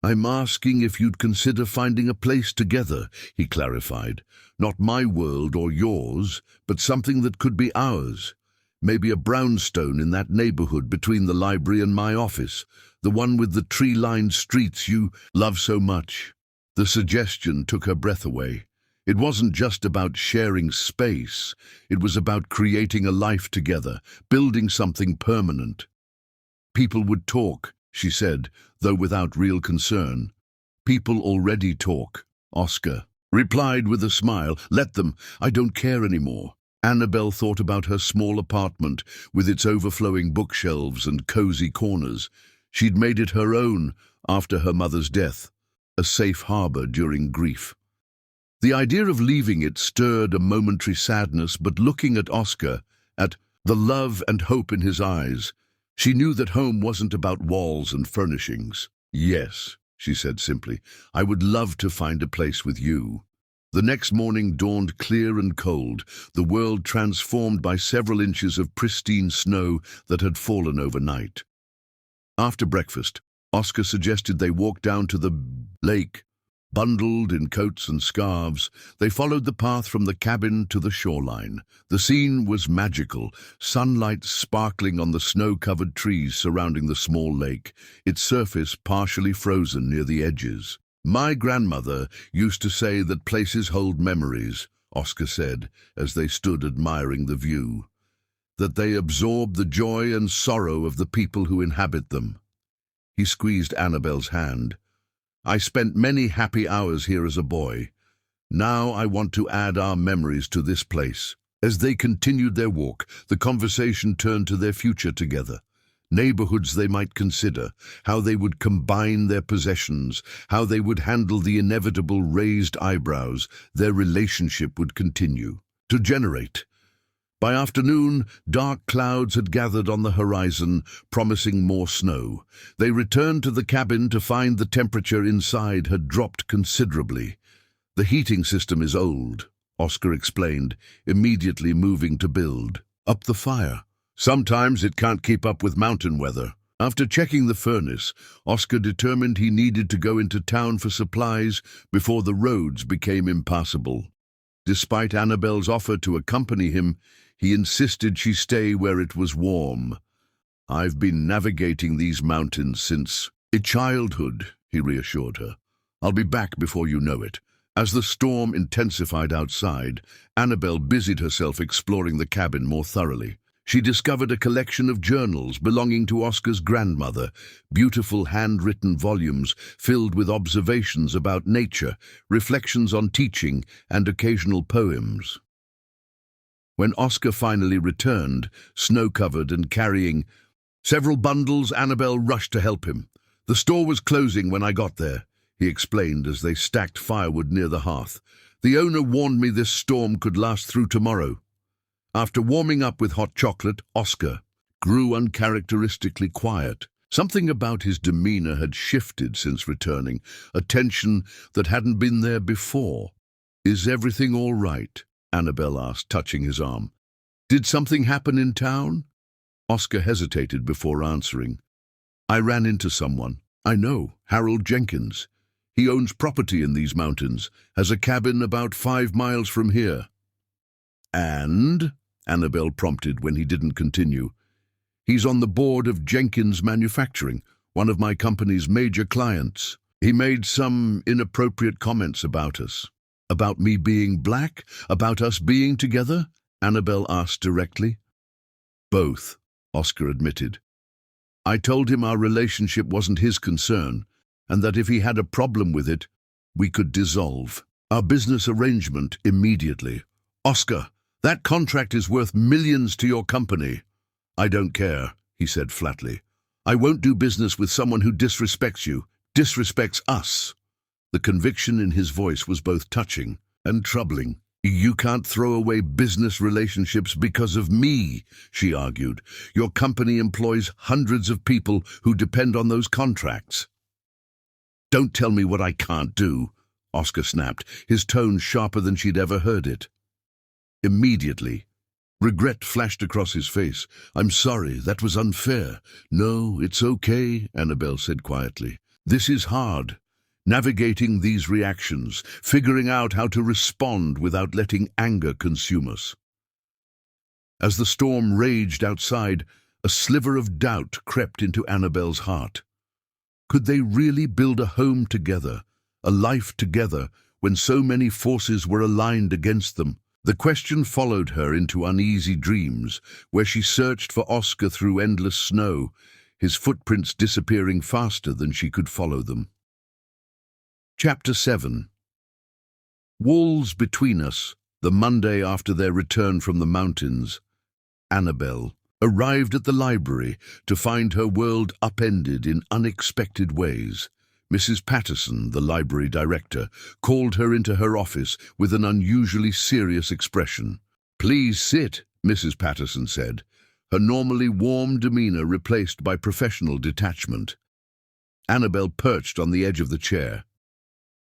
"I'm asking if you'd consider finding a place together," he clarified. "Not my world or yours, but something that could be ours. Maybe a brownstone in that neighborhood between the library and my office, the one with the tree-lined streets you love so much." The suggestion took her breath away. It wasn't just about sharing space. It was about creating a life together, building something permanent. "People would talk," she said, though without real concern. "People already talk," Oscar replied with a smile. "Let them. I don't care anymore." Annabel thought about her small apartment with its overflowing bookshelves and cozy corners. She'd made it her own after her mother's death, a safe harbor during grief. The idea of leaving it stirred a momentary sadness, but looking at Oscar, at the love and hope in his eyes, she knew that home wasn't about walls and furnishings. "Yes," she said simply, "I would love to find a place with you." The next morning dawned clear and cold, the world transformed by several inches of pristine snow that had fallen overnight. After breakfast, Oscar suggested they walk down to the lake. Bundled in coats and scarves, they followed the path from the cabin to the shoreline. The scene was magical, sunlight sparkling on the snow-covered trees surrounding the small lake, its surface partially frozen near the edges. "My grandmother used to say that places hold memories," Oscar said, as they stood admiring the view, "that they absorb the joy and sorrow of the people who inhabit them." He squeezed Annabel's hand. "I spent many happy hours here as a boy. Now I want to add our memories to this place." As they continued their walk, the conversation turned to their future together. Neighborhoods they might consider, how they would combine their possessions, how they would handle the inevitable raised eyebrows their relationship would continue to generate. By afternoon, dark clouds had gathered on the horizon, promising more snow. They returned to the cabin to find the temperature inside had dropped considerably. "The heating system is old," Oscar explained, immediately moving to build up the fire. "Sometimes it can't keep up with mountain weather," After checking the furnace, Oscar determined he needed to go into town for supplies before the roads became impassable. Despite Annabelle's offer to accompany him, he insisted she stay where it was warm. "I've been navigating these mountains since childhood," he reassured her. "I'll be back before you know it." As the storm intensified outside, Annabelle busied herself exploring the cabin more thoroughly. She discovered a collection of journals belonging to Oscar's grandmother, beautiful handwritten volumes filled with observations about nature, reflections on teaching, and occasional poems. When Oscar finally returned, snow-covered and carrying several bundles, Annabelle rushed to help him. "The store was closing when I got there," he explained as they stacked firewood near the hearth. "The owner warned me this storm could last through tomorrow." After warming up with hot chocolate, Oscar grew uncharacteristically quiet. Something about his demeanor had shifted since returning, a tension that hadn't been there before. "Is everything all right?" Annabelle asked, touching his arm. "Did something happen in town?" Oscar hesitated before answering. "I ran into someone. I know, Harold Jenkins. He owns property in these mountains, has a cabin about 5 miles from here." "And?" Annabelle prompted when he didn't continue. "He's on the board of Jenkins Manufacturing, one of my company's major clients. He made some inappropriate comments about us." "About me being black? About us being together?" Annabelle asked directly. "Both," Oscar admitted. "I told him our relationship wasn't his concern, and that if he had a problem with it, we could dissolve our business arrangement immediately." "Oscar, that contract is worth millions to your company." "I don't care," he said flatly. "I won't do business with someone who disrespects you, disrespects us." The conviction in his voice was both touching and troubling. "You can't throw away business relationships because of me," she argued. "Your company employs hundreds of people who depend on those contracts." "Don't tell me what I can't do," Oscar snapped, his tone sharper than she'd ever heard it. Immediately, regret flashed across his face. "I'm sorry, that was unfair." "No, it's okay," Annabelle said quietly. "This is hard. Navigating these reactions, figuring out how to respond without letting anger consume us." As the storm raged outside, a sliver of doubt crept into Annabelle's heart. Could they really build a home together, a life together, when so many forces were aligned against them? The question followed her into uneasy dreams, where she searched for Oscar through endless snow, his footprints disappearing faster than she could follow them. Chapter 7. Walls between us. The Monday after their return from the mountains, Annabelle arrived at the library to find her world upended in unexpected ways. Mrs. Patterson, the library director, called her into her office with an unusually serious expression. "Please sit," Mrs. Patterson said, her normally warm demeanor replaced by professional detachment. Annabelle perched on the edge of the chair.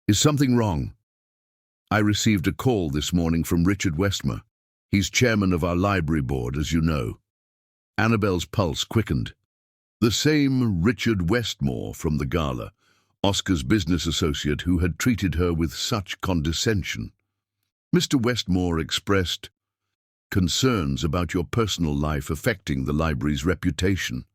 "Is something wrong?" "I received a call this morning from Richard Westmore. He's chairman of our library board, as you know." Annabelle's pulse quickened. The same Richard Westmore from the gala, Oscar's business associate who had treated her with such condescension. "Mr. Westmore expressed concerns about your personal life affecting the library's reputation,"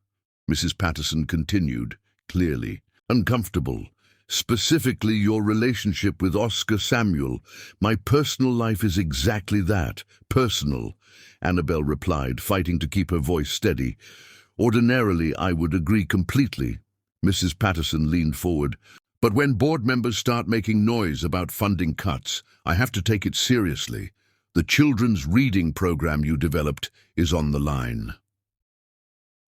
Mrs. Patterson continued, clearly uncomfortable. "Specifically your relationship with Oscar Samuel. My personal life is exactly that, personal," Annabelle replied, fighting to keep her voice steady. "Ordinarily, I would agree completely." Mrs. Patterson leaned forward. "But when board members start making noise about funding cuts, I have to take it seriously. The children's reading program you developed is on the line."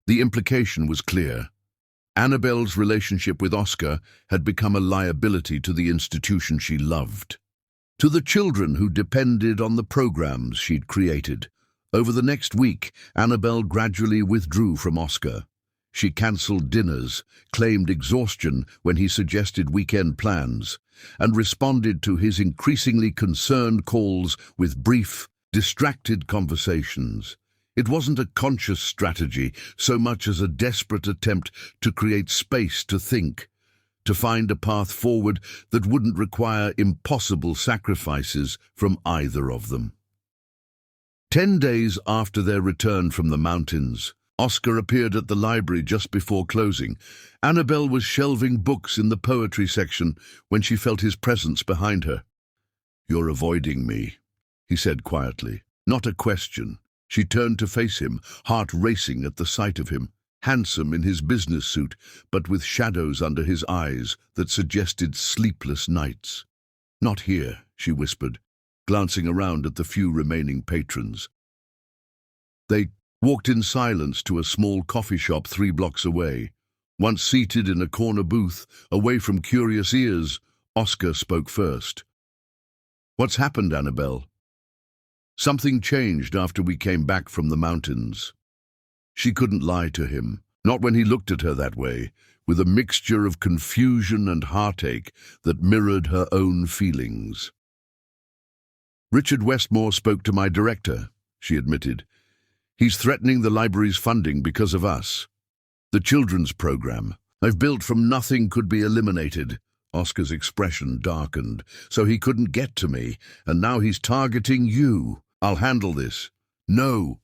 The implication was clear. Annabelle's relationship with Oscar had become a liability to the institution she loved, to the children who depended on the programs she'd created. Over the next week, Annabelle gradually withdrew from Oscar. She cancelled dinners, claimed exhaustion when he suggested weekend plans, and responded to his increasingly concerned calls with brief, distracted conversations. It wasn't a conscious strategy so much as a desperate attempt to create space to think, to find a path forward that wouldn't require impossible sacrifices from either of them. 10 days after their return from the mountains, Oscar appeared at the library just before closing. Annabelle was shelving books in the poetry section when she felt his presence behind her. "You're avoiding me," he said quietly. Not a question. She turned to face him, heart racing at the sight of him, handsome in his business suit, but with shadows under his eyes that suggested sleepless nights. "Not here," she whispered, glancing around at the few remaining patrons. They walked in silence to a small coffee shop 3 blocks away. Once seated in a corner booth, away from curious ears, Oscar spoke first. "What's happened, Annabelle?" "Something changed after we came back from the mountains." She couldn't lie to him, not when he looked at her that way, with a mixture of confusion and heartache that mirrored her own feelings. "Richard Westmore spoke to my director," she admitted. "He's threatening the library's funding because of us. The children's program I've built from nothing could be eliminated." Oscar's expression darkened. "So he couldn't get to me, and now he's targeting you. I'll handle this." "No."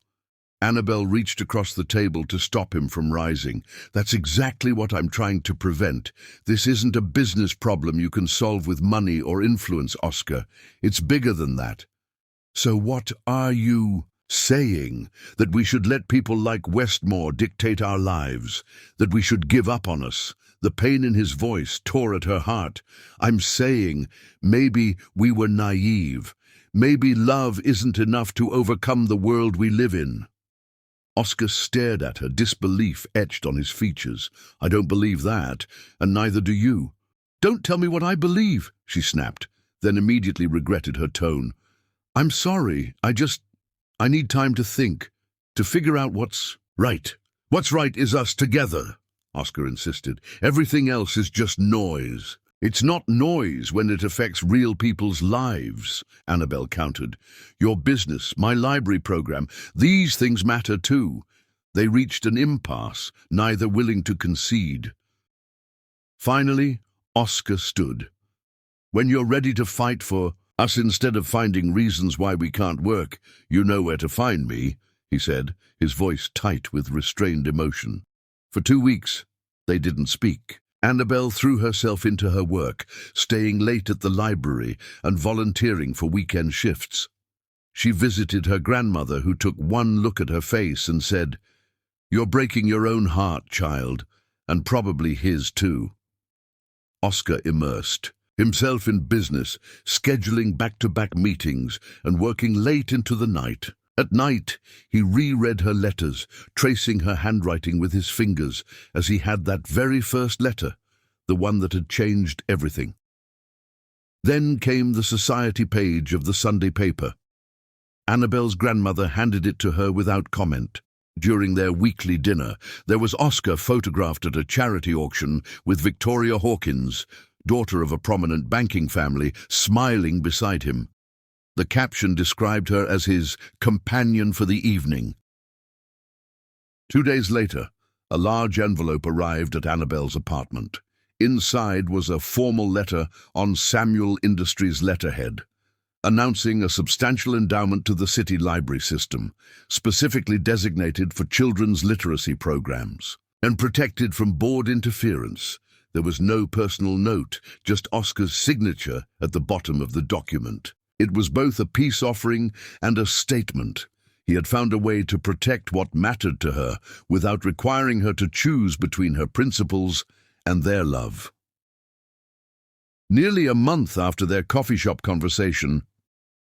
Annabelle reached across the table to stop him from rising. "That's exactly what I'm trying to prevent. This isn't a business problem you can solve with money or influence, Oscar. It's bigger than that." "So what are you saying? That we should let people like Westmore dictate our lives? That we should give up on us?" The pain in his voice tore at her heart. "I'm saying maybe we were naive. Maybe love isn't enough to overcome the world we live in." Oscar stared at her, disbelief etched on his features. "I don't believe that, and neither do you." "Don't tell me what I believe," she snapped, then immediately regretted her tone. "I'm sorry. I need time to think, to figure out what's right." "What's right is us together," Oscar insisted. "Everything else is just noise." "It's not noise when it affects real people's lives," Annabelle countered. "Your business, my library program, these things matter too." They reached an impasse, neither willing to concede. Finally, Oscar stood. "When you're ready to fight for us instead of finding reasons why we can't work, you know where to find me," he said, his voice tight with restrained emotion. For 2 weeks, they didn't speak. Annabelle threw herself into her work, staying late at the library and volunteering for weekend shifts. She visited her grandmother, who took one look at her face and said, "You're breaking your own heart, child, and probably his too." Oscar immersed himself in business, scheduling back-to-back meetings and working late into the night. At night, he reread her letters, tracing her handwriting with his fingers, as he had that very first letter, the one that had changed everything. Then came the society page of the Sunday paper. Annabelle's grandmother handed it to her without comment. During their weekly dinner, there was Oscar photographed at a charity auction with Victoria Hawkins, daughter of a prominent banking family, smiling beside him. The caption described her as his companion for the evening. 2 days later, a large envelope arrived at Annabelle's apartment. Inside was a formal letter on Samuel Industries' letterhead, announcing a substantial endowment to the city library system, specifically designated for children's literacy programs, and protected from board interference. There was no personal note, just Oscar's signature at the bottom of the document. It was both a peace offering and a statement. He had found a way to protect what mattered to her without requiring her to choose between her principles and their love. Nearly a month after their coffee shop conversation,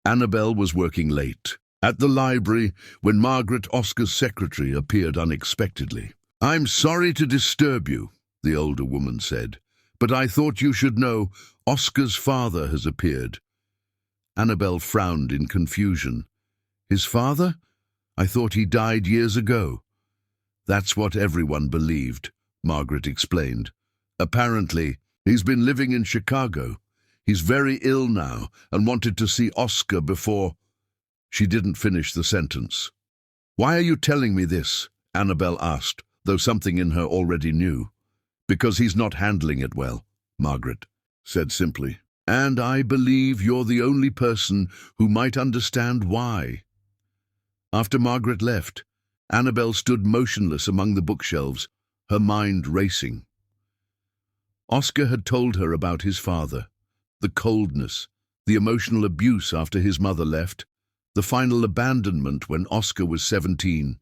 Annabelle was working late at the library when Margaret, Oscar's secretary, appeared unexpectedly. "I'm sorry to disturb you," the older woman said, "but I thought you should know Oscar's father has appeared." Annabelle frowned in confusion. "His father? I thought he died years ago." "That's what everyone believed," Margaret explained. "Apparently, he's been living in Chicago. He's very ill now and wanted to see Oscar before—" She didn't finish the sentence. "Why are you telling me this?" Annabel asked, though something in her already knew. "Because he's not handling it well," Margaret said simply. "And I believe you're the only person who might understand why." After Margaret left, Annabel stood motionless among the bookshelves, her mind racing. Oscar had told her about his father, the coldness, the emotional abuse after his mother left, the final abandonment when Oscar was 17.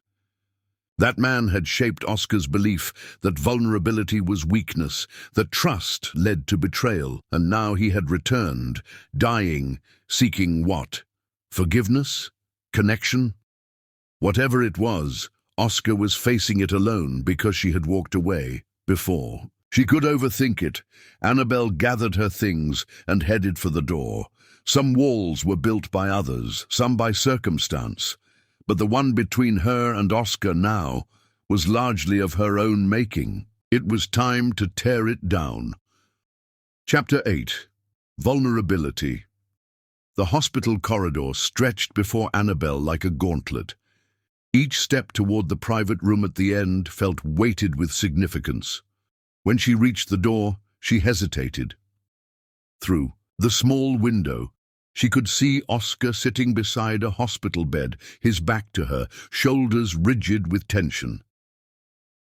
That man had shaped Oscar's belief that vulnerability was weakness, that trust led to betrayal, and now he had returned, dying, seeking what? Forgiveness? Connection? Whatever it was, Oscar was facing it alone because she had walked away before. She could overthink it. Annabel gathered her things and headed for the door. Some walls were built by others, some by circumstance, but the one between her and Oscar now was largely of her own making. It was time to tear it down. Chapter 8. Vulnerability. The hospital corridor stretched before Annabel like a gauntlet. Each step toward the private room at the end felt weighted with significance. When she reached the door, she hesitated. Through the small window, she could see Oscar sitting beside a hospital bed, his back to her, shoulders rigid with tension.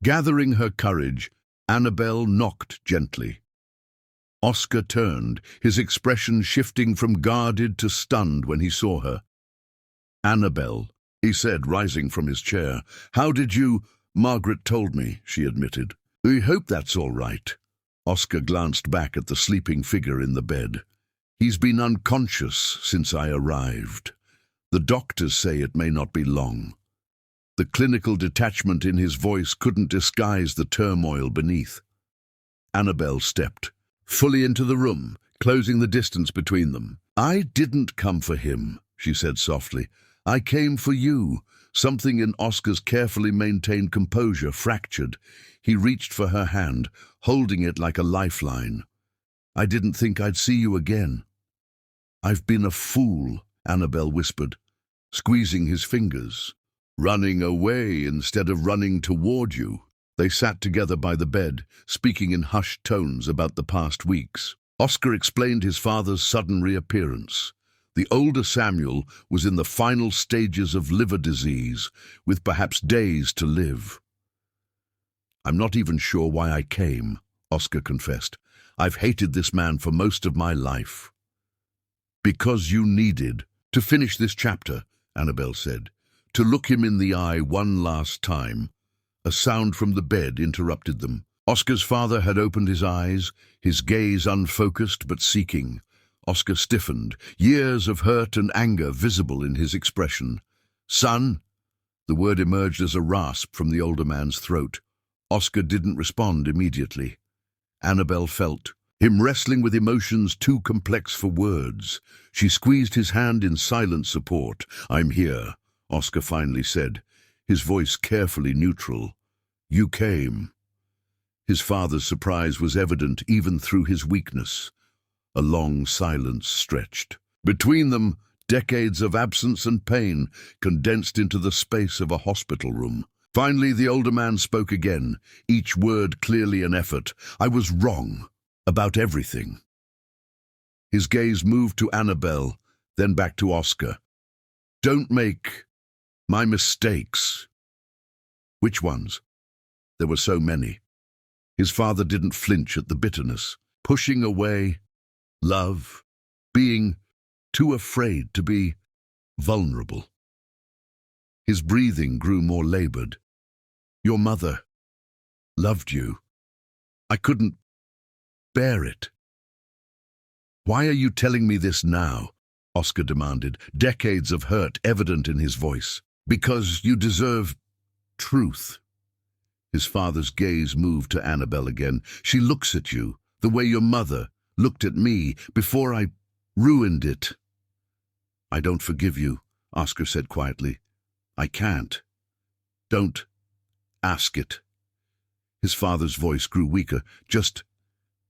Gathering her courage, Annabel knocked gently. Oscar turned, his expression shifting from guarded to stunned when he saw her. "Annabel," he said, rising from his chair. "How did you—" "Margaret told me," she admitted. "We hope that's all right." Oscar glanced back at the sleeping figure in the bed. "He's been unconscious since I arrived. The doctors say it may not be long." The clinical detachment in his voice couldn't disguise the turmoil beneath. Annabel stepped fully into the room, closing the distance between them. "I didn't come for him," she said softly. "I came for you." Something in Oscar's carefully maintained composure fractured. He reached for her hand, holding it like a lifeline. "I didn't think I'd see you again." "I've been a fool," Annabel whispered, squeezing his fingers. "Running away instead of running toward you." They sat together by the bed, speaking in hushed tones about the past weeks. Oscar explained his father's sudden reappearance. The older Samuel was in the final stages of liver disease, with perhaps days to live. "I'm not even sure why I came," Oscar confessed. "I've hated this man for most of my life." "Because you needed to finish this chapter," Annabel said, "to look him in the eye one last time." A sound from the bed interrupted them. Oscar's father had opened his eyes, his gaze unfocused but seeking. Oscar stiffened, years of hurt and anger visible in his expression. "Son?" The word emerged as a rasp from the older man's throat. Oscar didn't respond immediately. Annabel felt him wrestling with emotions too complex for words. She squeezed his hand in silent support. "I'm here," Oscar finally said, his voice carefully neutral. "You came." His father's surprise was evident even through his weakness. A long silence stretched. Between them, decades of absence and pain condensed into the space of a hospital room. Finally, the older man spoke again, each word clearly an effort. "I was wrong about everything." His gaze moved to Annabel, then back to Oscar. "Don't make my mistakes." "Which ones?" There were so many. His father didn't flinch at the bitterness. Pushing away love, being too afraid to be vulnerable. His breathing grew more labored. "Your mother loved you. I couldn't bear it." "Why are you telling me this now?" Oscar demanded, decades of hurt evident in his voice. "Because you deserve truth." His father's gaze moved to Annabel again. "She looks at you, the way your mother looked at me before I ruined it." "I don't forgive you," Oscar said quietly. "I can't." "Don't ask it." His father's voice grew weaker. "Just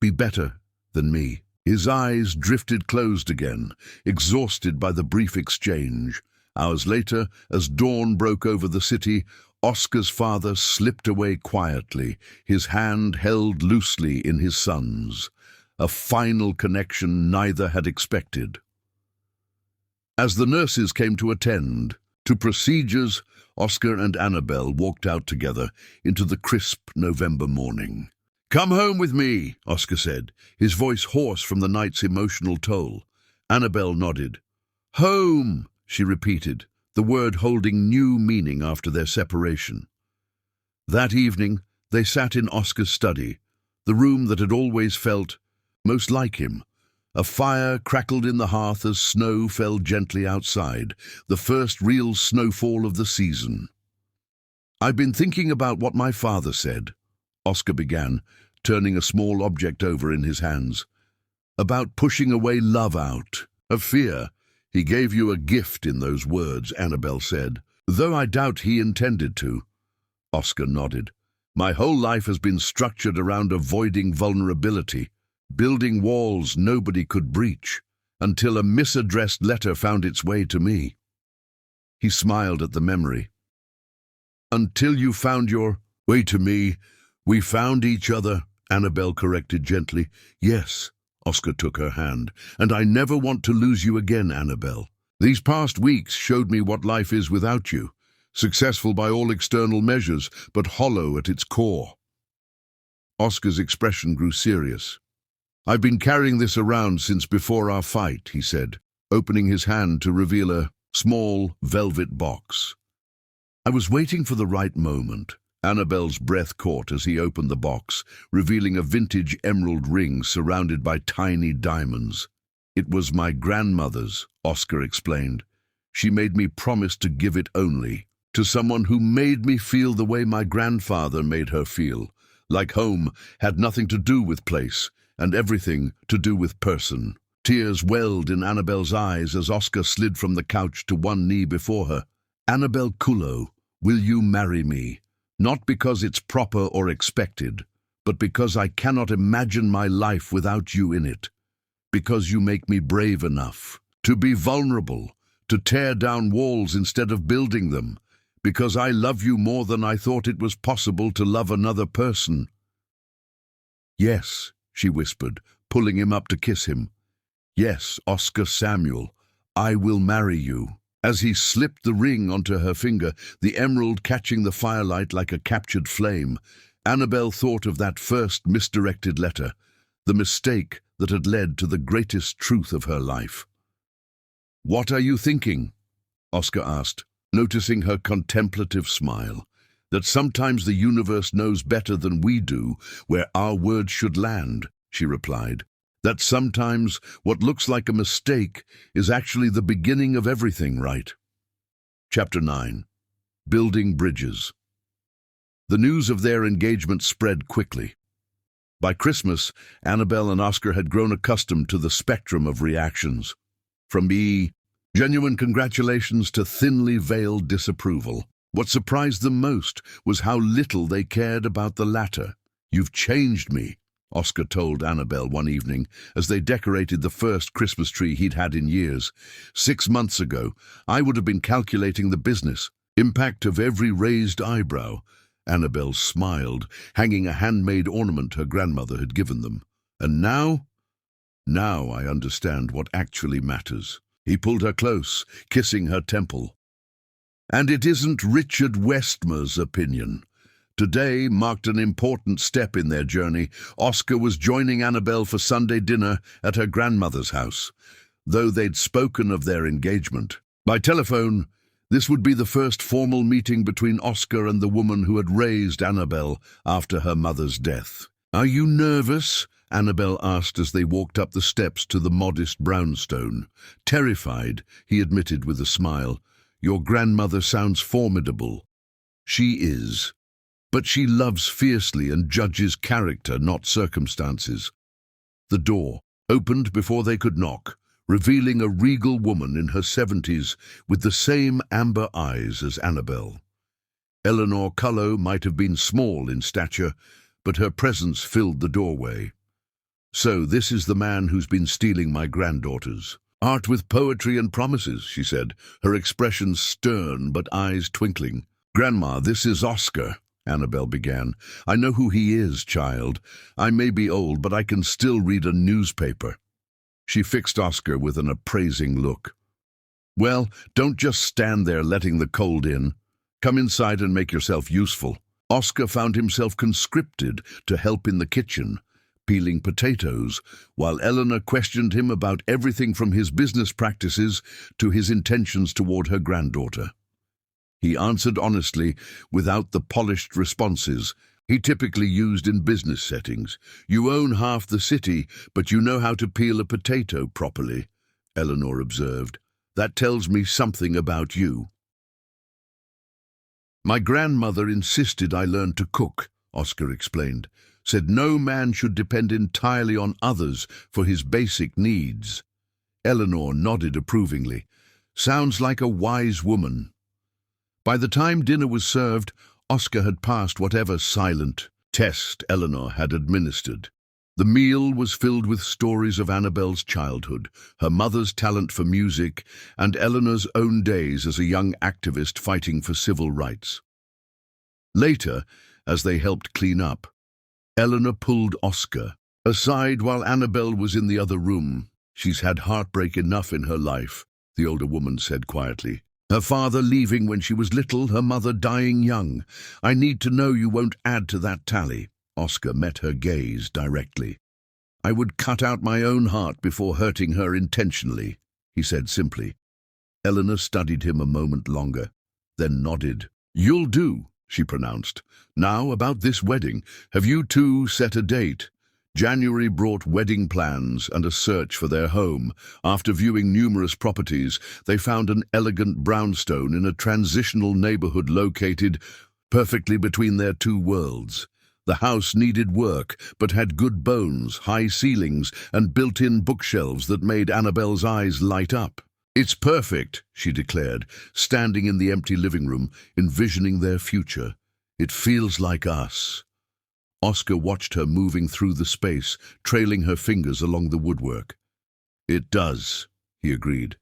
be better than me." His eyes drifted closed again, exhausted by the brief exchange. Hours later, as dawn broke over the city, Oscar's father slipped away quietly, his hand held loosely in his son's, a final connection neither had expected. As the nurses came to attend to procedures, Oscar and Annabel walked out together into the crisp November morning. "Come home with me," Oscar said, his voice hoarse from the night's emotional toll. Annabel nodded. "Home," she repeated, the word holding new meaning after their separation. That evening, they sat in Oscar's study, the room that had always felt most like him. A fire crackled in the hearth as snow fell gently outside, the first real snowfall of the season. "I've been thinking about what my father said," Oscar began, turning a small object over in his hands. "About pushing away love out of fear. He gave you a gift in those words," Annabel said. "Though I doubt he intended to." Oscar nodded. "My whole life has been structured around avoiding vulnerability, building walls nobody could breach, until a misaddressed letter found its way to me." He smiled at the memory. "Until you found your way to me, we found each other," Annabel corrected gently. "Yes," Oscar took her hand, "and I never want to lose you again, Annabel. These past weeks showed me what life is without you, successful by all external measures, but hollow at its core." Oscar's expression grew serious. "I've been carrying this around since before our fight," he said, opening his hand to reveal a small velvet box. "I was waiting for the right moment." Annabel's breath caught as he opened the box, revealing a vintage emerald ring surrounded by tiny diamonds. "It was my grandmother's," Oscar explained. "She made me promise to give it only to someone who made me feel the way my grandfather made her feel, like home had nothing to do with place and everything to do with person." Tears welled in Annabel's eyes as Oscar slid from the couch to one knee before her. "Annabel Kullo, will you marry me? Not because it's proper or expected, but because I cannot imagine my life without you in it. Because you make me brave enough to be vulnerable, to tear down walls instead of building them. Because I love you more than I thought it was possible to love another person." "Yes," she whispered, pulling him up to kiss him. "Yes, Oscar Samuel, I will marry you." As he slipped the ring onto her finger, the emerald catching the firelight like a captured flame, Annabel thought of that first misdirected letter, the mistake that had led to the greatest truth of her life. "What are you thinking?" Oscar asked, noticing her contemplative smile. "That sometimes the universe knows better than we do where our words should land," she replied. "That sometimes what looks like a mistake is actually the beginning of everything, right?" Chapter 9. Building Bridges. The news of their engagement spread quickly. By Christmas, Annabel and Oscar had grown accustomed to the spectrum of reactions. From genuine congratulations to thinly veiled disapproval. What surprised them most was how little they cared about the latter. "You've changed me," Oscar told Annabel one evening as they decorated the first Christmas tree he'd had in years. 6 months ago, I would have been calculating the business impact of every raised eyebrow." Annabel smiled, hanging a handmade ornament her grandmother had given them. "And now? Now I understand what actually matters." He pulled her close, kissing her temple. "And it isn't Richard Westmer's opinion." Today marked an important step in their journey. Oscar was joining Annabel for Sunday dinner at her grandmother's house. Though they'd spoken of their engagement by telephone, this would be the first formal meeting between Oscar and the woman who had raised Annabel after her mother's death. "Are you nervous?" Annabel asked as they walked up the steps to the modest brownstone. "Terrified," he admitted with a smile. "Your grandmother sounds formidable." "She is. But she loves fiercely and judges character, not circumstances." The door opened before they could knock, revealing a regal woman in her 70s with the same amber eyes as Annabel. Eleanor Cullo might have been small in stature, but her presence filled the doorway. "So this is the man who's been stealing my granddaughters." Art with poetry and promises, she said, her expression stern but eyes twinkling. Grandma, this is Oscar, Annabel began. I know who he is, child. I may be old, but I can still read a newspaper. She fixed Oscar with an appraising look. Well, don't just stand there letting the cold in. Come inside and make yourself useful. Oscar found himself conscripted to help in the kitchen, peeling potatoes, while Eleanor questioned him about everything from his business practices to his intentions toward her granddaughter. He answered honestly, without the polished responses he typically used in business settings. You own half the city, but you know how to peel a potato properly, Eleanor observed. That tells me something about you. My grandmother insisted I learn to cook, Oscar explained. Said no man should depend entirely on others for his basic needs. Eleanor nodded approvingly. Sounds like a wise woman. By the time dinner was served, Oscar had passed whatever silent test Eleanor had administered. The meal was filled with stories of Annabel's childhood, her mother's talent for music, and Eleanor's own days as a young activist fighting for civil rights. Later, as they helped clean up, Eleanor pulled Oscar aside while Annabel was in the other room. She's had heartbreak enough in her life, the older woman said quietly. Her father leaving when she was little, her mother dying young. I need to know you won't add to that tally. Oscar met her gaze directly. I would cut out my own heart before hurting her intentionally, he said simply. Eleanor studied him a moment longer, then nodded. You'll do, she pronounced. Now about this wedding. Have you two set a date? January brought wedding plans and a search for their home. After viewing numerous properties, they found an elegant brownstone in a transitional neighborhood located perfectly between their two worlds. The house needed work, but had good bones, high ceilings, and built-in bookshelves that made Annabel's eyes light up. It's perfect, she declared, standing in the empty living room, envisioning their future. It feels like us. Oscar watched her moving through the space, trailing her fingers along the woodwork. It does, he agreed.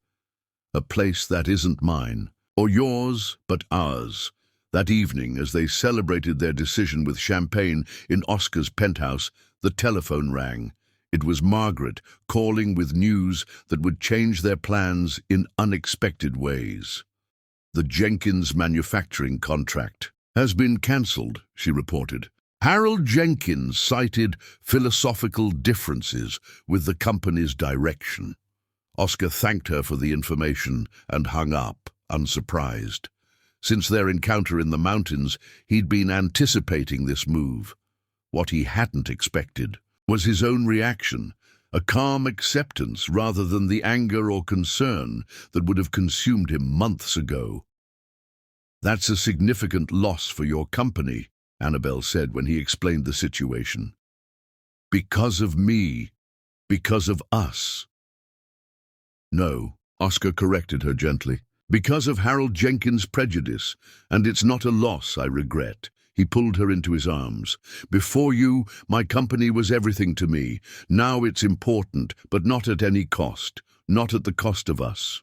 A place that isn't mine, or yours, but ours. That evening, as they celebrated their decision with champagne in Oscar's penthouse, the telephone rang. It was Margaret, calling with news that would change their plans in unexpected ways. The Jenkins manufacturing contract has been cancelled, she reported. Harold Jenkins cited philosophical differences with the company's direction. Oscar thanked her for the information and hung up, unsurprised. Since their encounter in the mountains, he'd been anticipating this move. What he hadn't expected was his own reaction, a calm acceptance rather than the anger or concern that would have consumed him months ago. That's a significant loss for your company, Annabel said when he explained the situation. Because of me. Because of us. No, Oscar corrected her gently. Because of Harold Jenkins' prejudice, and it's not a loss I regret. He pulled her into his arms. Before you, my company was everything to me. Now it's important, but not at any cost. Not at the cost of us.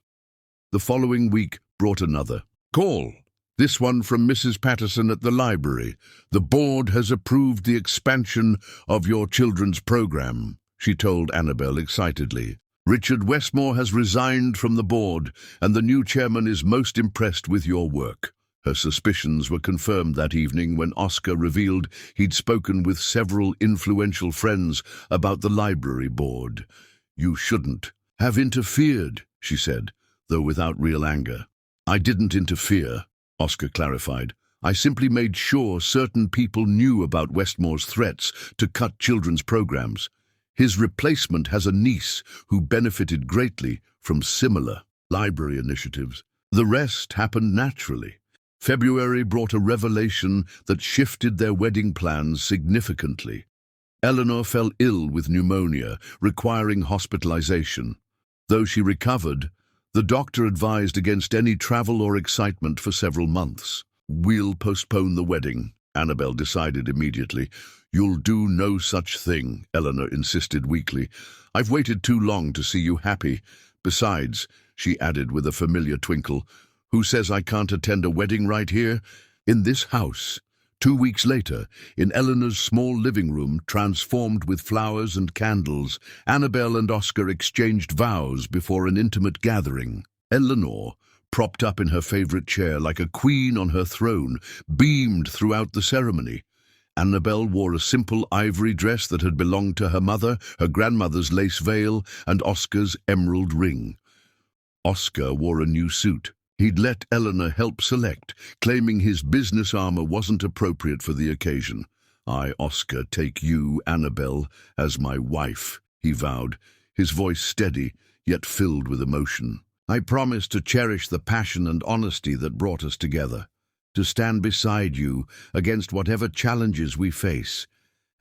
The following week brought another call. This one from Mrs. Patterson at the library. The board has approved the expansion of your children's program, she told Annabel excitedly. Richard Westmore has resigned from the board, and the new chairman is most impressed with your work. Her suspicions were confirmed that evening when Oscar revealed he'd spoken with several influential friends about the library board. You shouldn't have interfered, she said, though without real anger. I didn't interfere, Oscar clarified. I simply made sure certain people knew about Westmore's threats to cut children's programs. His replacement has a niece who benefited greatly from similar library initiatives. The rest happened naturally. February brought a revelation that shifted their wedding plans significantly. Eleanor fell ill with pneumonia, requiring hospitalization. Though she recovered, the doctor advised against any travel or excitement for several months. We'll postpone the wedding, Annabel decided immediately. You'll do no such thing, Eleanor insisted weakly. I've waited too long to see you happy. Besides, she added with a familiar twinkle, who says I can't attend a wedding right here? In this house. 2 weeks later, in Eleanor's small living room, transformed with flowers and candles, Annabelle and Oscar exchanged vows before an intimate gathering. Eleanor, propped up in her favorite chair like a queen on her throne, beamed throughout the ceremony. Annabelle wore a simple ivory dress that had belonged to her mother, her grandmother's lace veil, and Oscar's emerald ring. Oscar wore a new suit. He'd let Eleanor help select, claiming his business armor wasn't appropriate for the occasion. I, Oscar, take you, Annabelle, as my wife, he vowed, his voice steady, yet filled with emotion. I promise to cherish the passion and honesty that brought us together, to stand beside you against whatever challenges we face,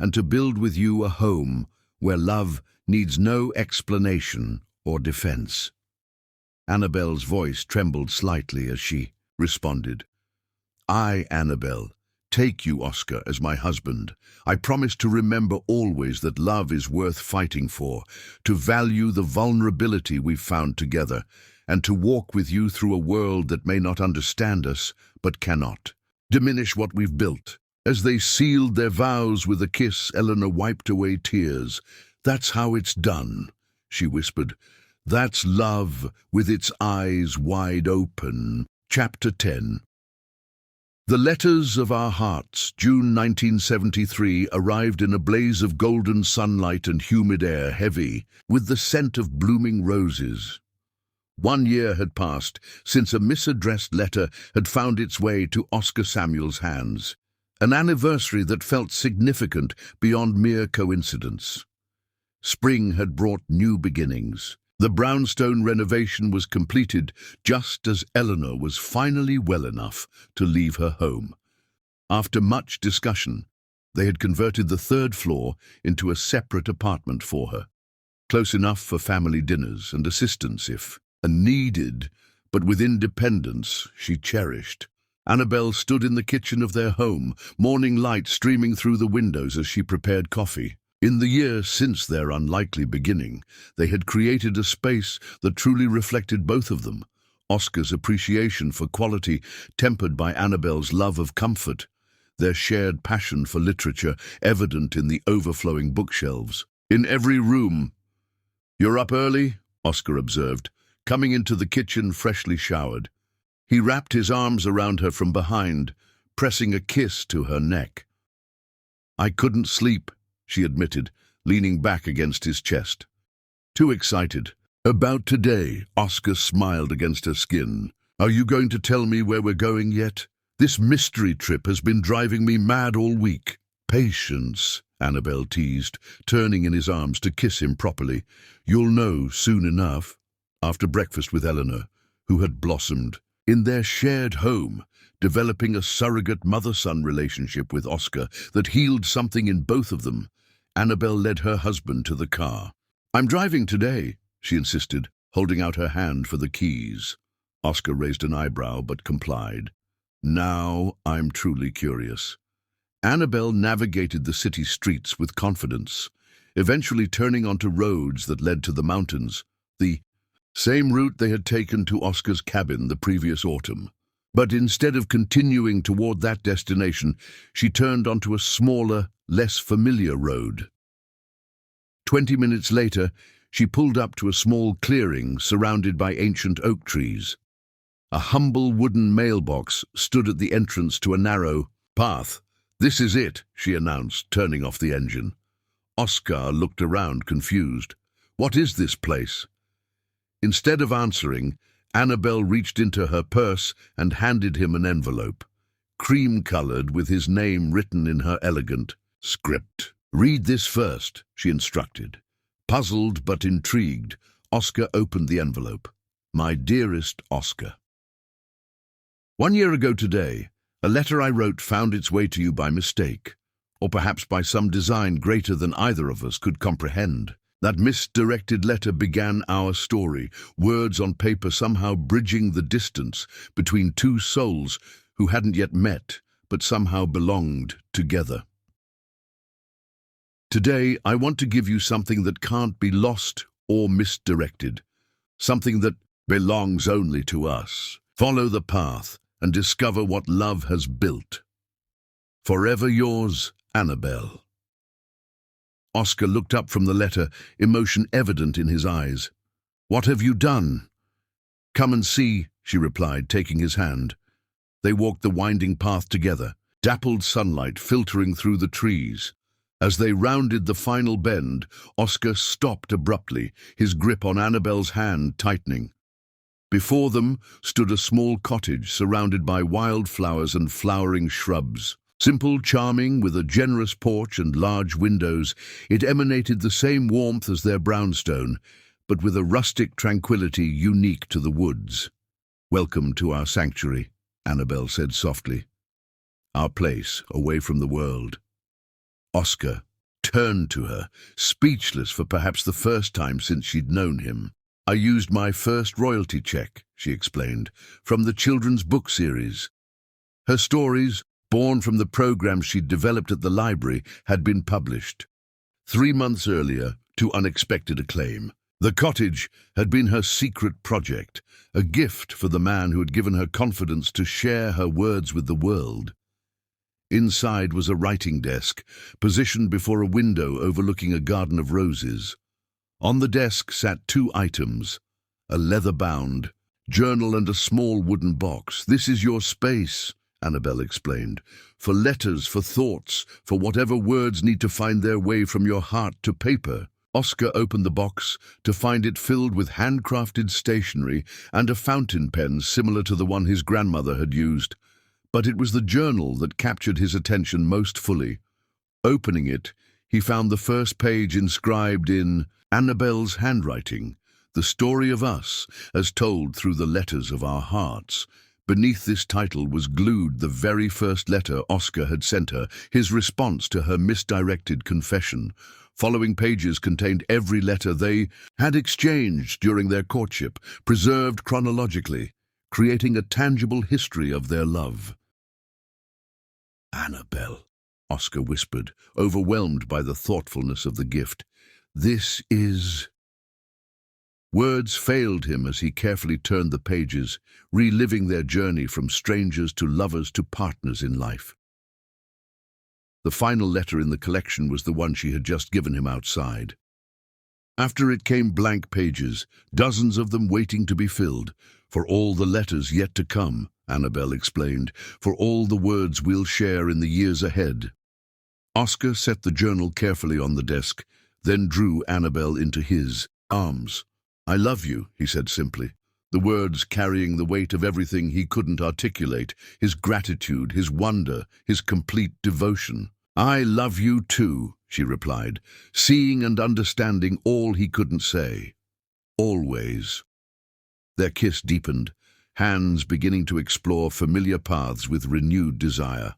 and to build with you a home where love needs no explanation or defense. Annabelle's voice trembled slightly as she responded. I, Annabelle, take you, Oscar, as my husband. I promise to remember always that love is worth fighting for, to value the vulnerability we've found together, and to walk with you through a world that may not understand us, but cannot diminish what we've built. As they sealed their vows with a kiss, Eleanor wiped away tears. That's how it's done, she whispered. That's love with its eyes wide open. Chapter 10. The letters of our hearts, June 1973, arrived in a blaze of golden sunlight and humid air, heavy with the scent of blooming roses. 1 year had passed since a misaddressed letter had found its way to Oscar Samuel's hands, an anniversary that felt significant beyond mere coincidence. Spring had brought new beginnings. The brownstone renovation was completed just as Eleanor was finally well enough to leave her home. After much discussion, they had converted the 3rd floor into a separate apartment for her, close enough for family dinners and assistance if needed, but with independence she cherished. Annabelle stood in the kitchen of their home, morning light streaming through the windows as she prepared coffee. In the year since their unlikely beginning, they had created a space that truly reflected both of them. Oscar's appreciation for quality, tempered by Annabelle's love of comfort, their shared passion for literature evident in the overflowing bookshelves. In every room. You're up early, Oscar observed, coming into the kitchen freshly showered. He wrapped his arms around her from behind, pressing a kiss to her neck. I couldn't sleep, she admitted, leaning back against his chest. Too excited. About today, Oscar smiled against her skin. Are you going to tell me where we're going yet? This mystery trip has been driving me mad all week. Patience, Annabelle teased, turning in his arms to kiss him properly. You'll know soon enough. After breakfast with Eleanor, who had blossomed in their shared home, developing a surrogate mother-son relationship with Oscar that healed something in both of them, Annabelle led her husband to the car. I'm driving today, she insisted, holding out her hand for the keys. Oscar raised an eyebrow but complied. Now I'm truly curious. Annabelle navigated the city streets with confidence, eventually turning onto roads that led to the mountains, the same route they had taken to Oscar's cabin the previous autumn. But instead of continuing toward that destination, she turned onto a smaller, less familiar road. 20 minutes later, she pulled up to a small clearing surrounded by ancient oak trees. A humble wooden mailbox stood at the entrance to a narrow path. This is it, she announced, turning off the engine. Oscar looked around, confused. What is this place? Instead of answering, Annabelle reached into her purse and handed him an envelope, cream-colored with his name written in her elegant script. Read this first, she instructed. Puzzled but intrigued, Oscar opened the envelope. My dearest Oscar. 1 year ago today, a letter I wrote found its way to you by mistake, or perhaps by some design greater than either of us could comprehend. That misdirected letter began our story, words on paper somehow bridging the distance between two souls who hadn't yet met, but somehow belonged together. Today, I want to give you something that can't be lost or misdirected, something that belongs only to us. Follow the path and discover what love has built. Forever yours, Annabelle. Oscar looked up from the letter, emotion evident in his eyes. What have you done? Come and see, she replied, taking his hand. They walked the winding path together, dappled sunlight filtering through the trees. As they rounded the final bend, Oscar stopped abruptly, his grip on Annabelle's hand tightening. Before them stood a small cottage surrounded by wildflowers and flowering shrubs. Simple, charming, with a generous porch and large windows, it emanated the same warmth as their brownstone, but with a rustic tranquility unique to the woods. "Welcome to our sanctuary," Annabelle said softly. "Our place, away from the world." Oscar turned to her, speechless for perhaps the first time since she'd known him. "I used my first royalty check," she explained, "from the children's book series." Her stories, born from the programs she'd developed at the library, had been published. 3 months earlier, to unexpected acclaim. The cottage had been her secret project, a gift for the man who had given her confidence to share her words with the world. Inside was a writing desk, positioned before a window overlooking a garden of roses. On the desk sat 2 items, a leather-bound journal and a small wooden box. "This is your space," Annabelle explained, "for letters, for thoughts, for whatever words need to find their way from your heart to paper." Oscar opened the box to find it filled with handcrafted stationery and a fountain pen similar to the one his grandmother had used. But it was the journal that captured his attention most fully. Opening it, he found the first page inscribed in Annabelle's handwriting, "The story of us, as told through the letters of our hearts." Beneath this title was glued the very first letter Oscar had sent her, his response to her misdirected confession. Following pages contained every letter they had exchanged during their courtship, preserved chronologically, creating a tangible history of their love. "Annabelle," Oscar whispered, overwhelmed by the thoughtfulness of the gift. "This is—" Words failed him as he carefully turned the pages, reliving their journey from strangers to lovers to partners in life. The final letter in the collection was the one she had just given him outside. After it came blank pages, dozens of them waiting to be filled. "For all the letters yet to come," Annabelle explained, "for all the words we'll share in the years ahead." Oscar set the journal carefully on the desk, then drew Annabelle into his arms. "I love you," he said simply, the words carrying the weight of everything he couldn't articulate, his gratitude, his wonder, his complete devotion. "I love you too," she replied, seeing and understanding all he couldn't say. "Always." Their kiss deepened, hands beginning to explore familiar paths with renewed desire.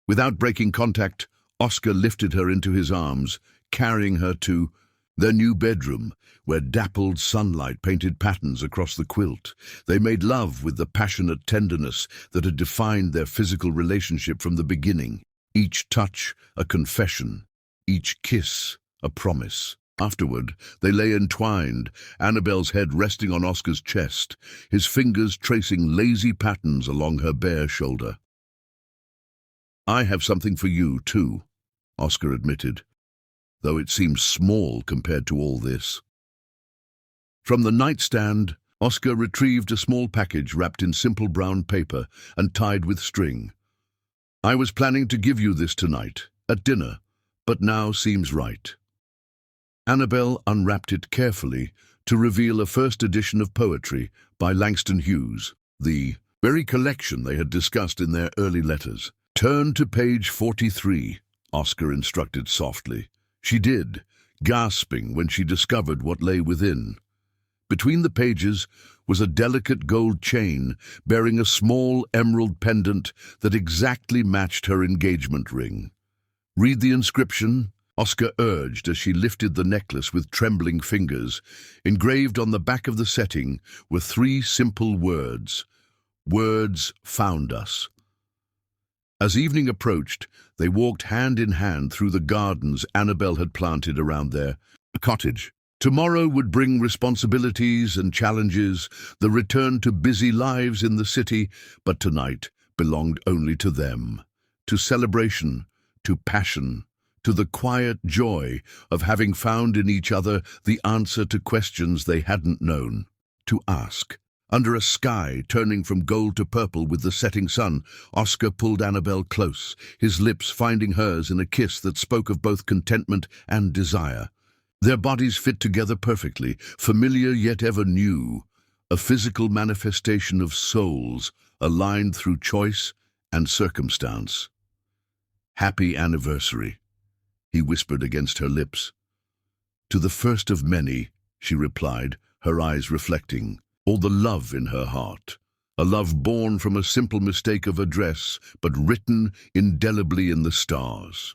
Without breaking contact, Oscar lifted her into his arms, carrying her to their new bedroom, where dappled sunlight painted patterns across the quilt. They made love with the passionate tenderness that had defined their physical relationship from the beginning. Each touch a confession, each kiss a promise. Afterward, they lay entwined, Annabelle's head resting on Oscar's chest, his fingers tracing lazy patterns along her bare shoulder. "I have something for you, too," Oscar admitted, though it seems small compared to all this. From the nightstand, Oscar retrieved a small package wrapped in simple brown paper and tied with string. "I was planning to give you this tonight, at dinner, but now seems right." Annabelle unwrapped it carefully to reveal a first edition of poetry by Langston Hughes, the very collection they had discussed in their early letters. "Turn to page 43, Oscar instructed softly. She did, gasping when she discovered what lay within. Between the pages was a delicate gold chain bearing a small emerald pendant that exactly matched her engagement ring. "Read the inscription," Oscar urged as she lifted the necklace with trembling fingers. Engraved on the back of the setting were 3 simple words. Words found us. As evening approached, they walked hand in hand through the gardens Annabelle had planted around their cottage. Tomorrow would bring responsibilities and challenges, the return to busy lives in the city, but tonight belonged only to them, to celebration, to passion, to the quiet joy of having found in each other the answer to questions they hadn't known to ask. Under a sky turning from gold to purple with the setting sun, Oscar pulled Annabelle close, his lips finding hers in a kiss that spoke of both contentment and desire. Their bodies fit together perfectly, familiar yet ever new, a physical manifestation of souls aligned through choice and circumstance. "Happy anniversary," he whispered against her lips. "To the first of many," she replied, her eyes reflecting all the love in her heart. A love born from a simple mistake of address, but written indelibly in the stars.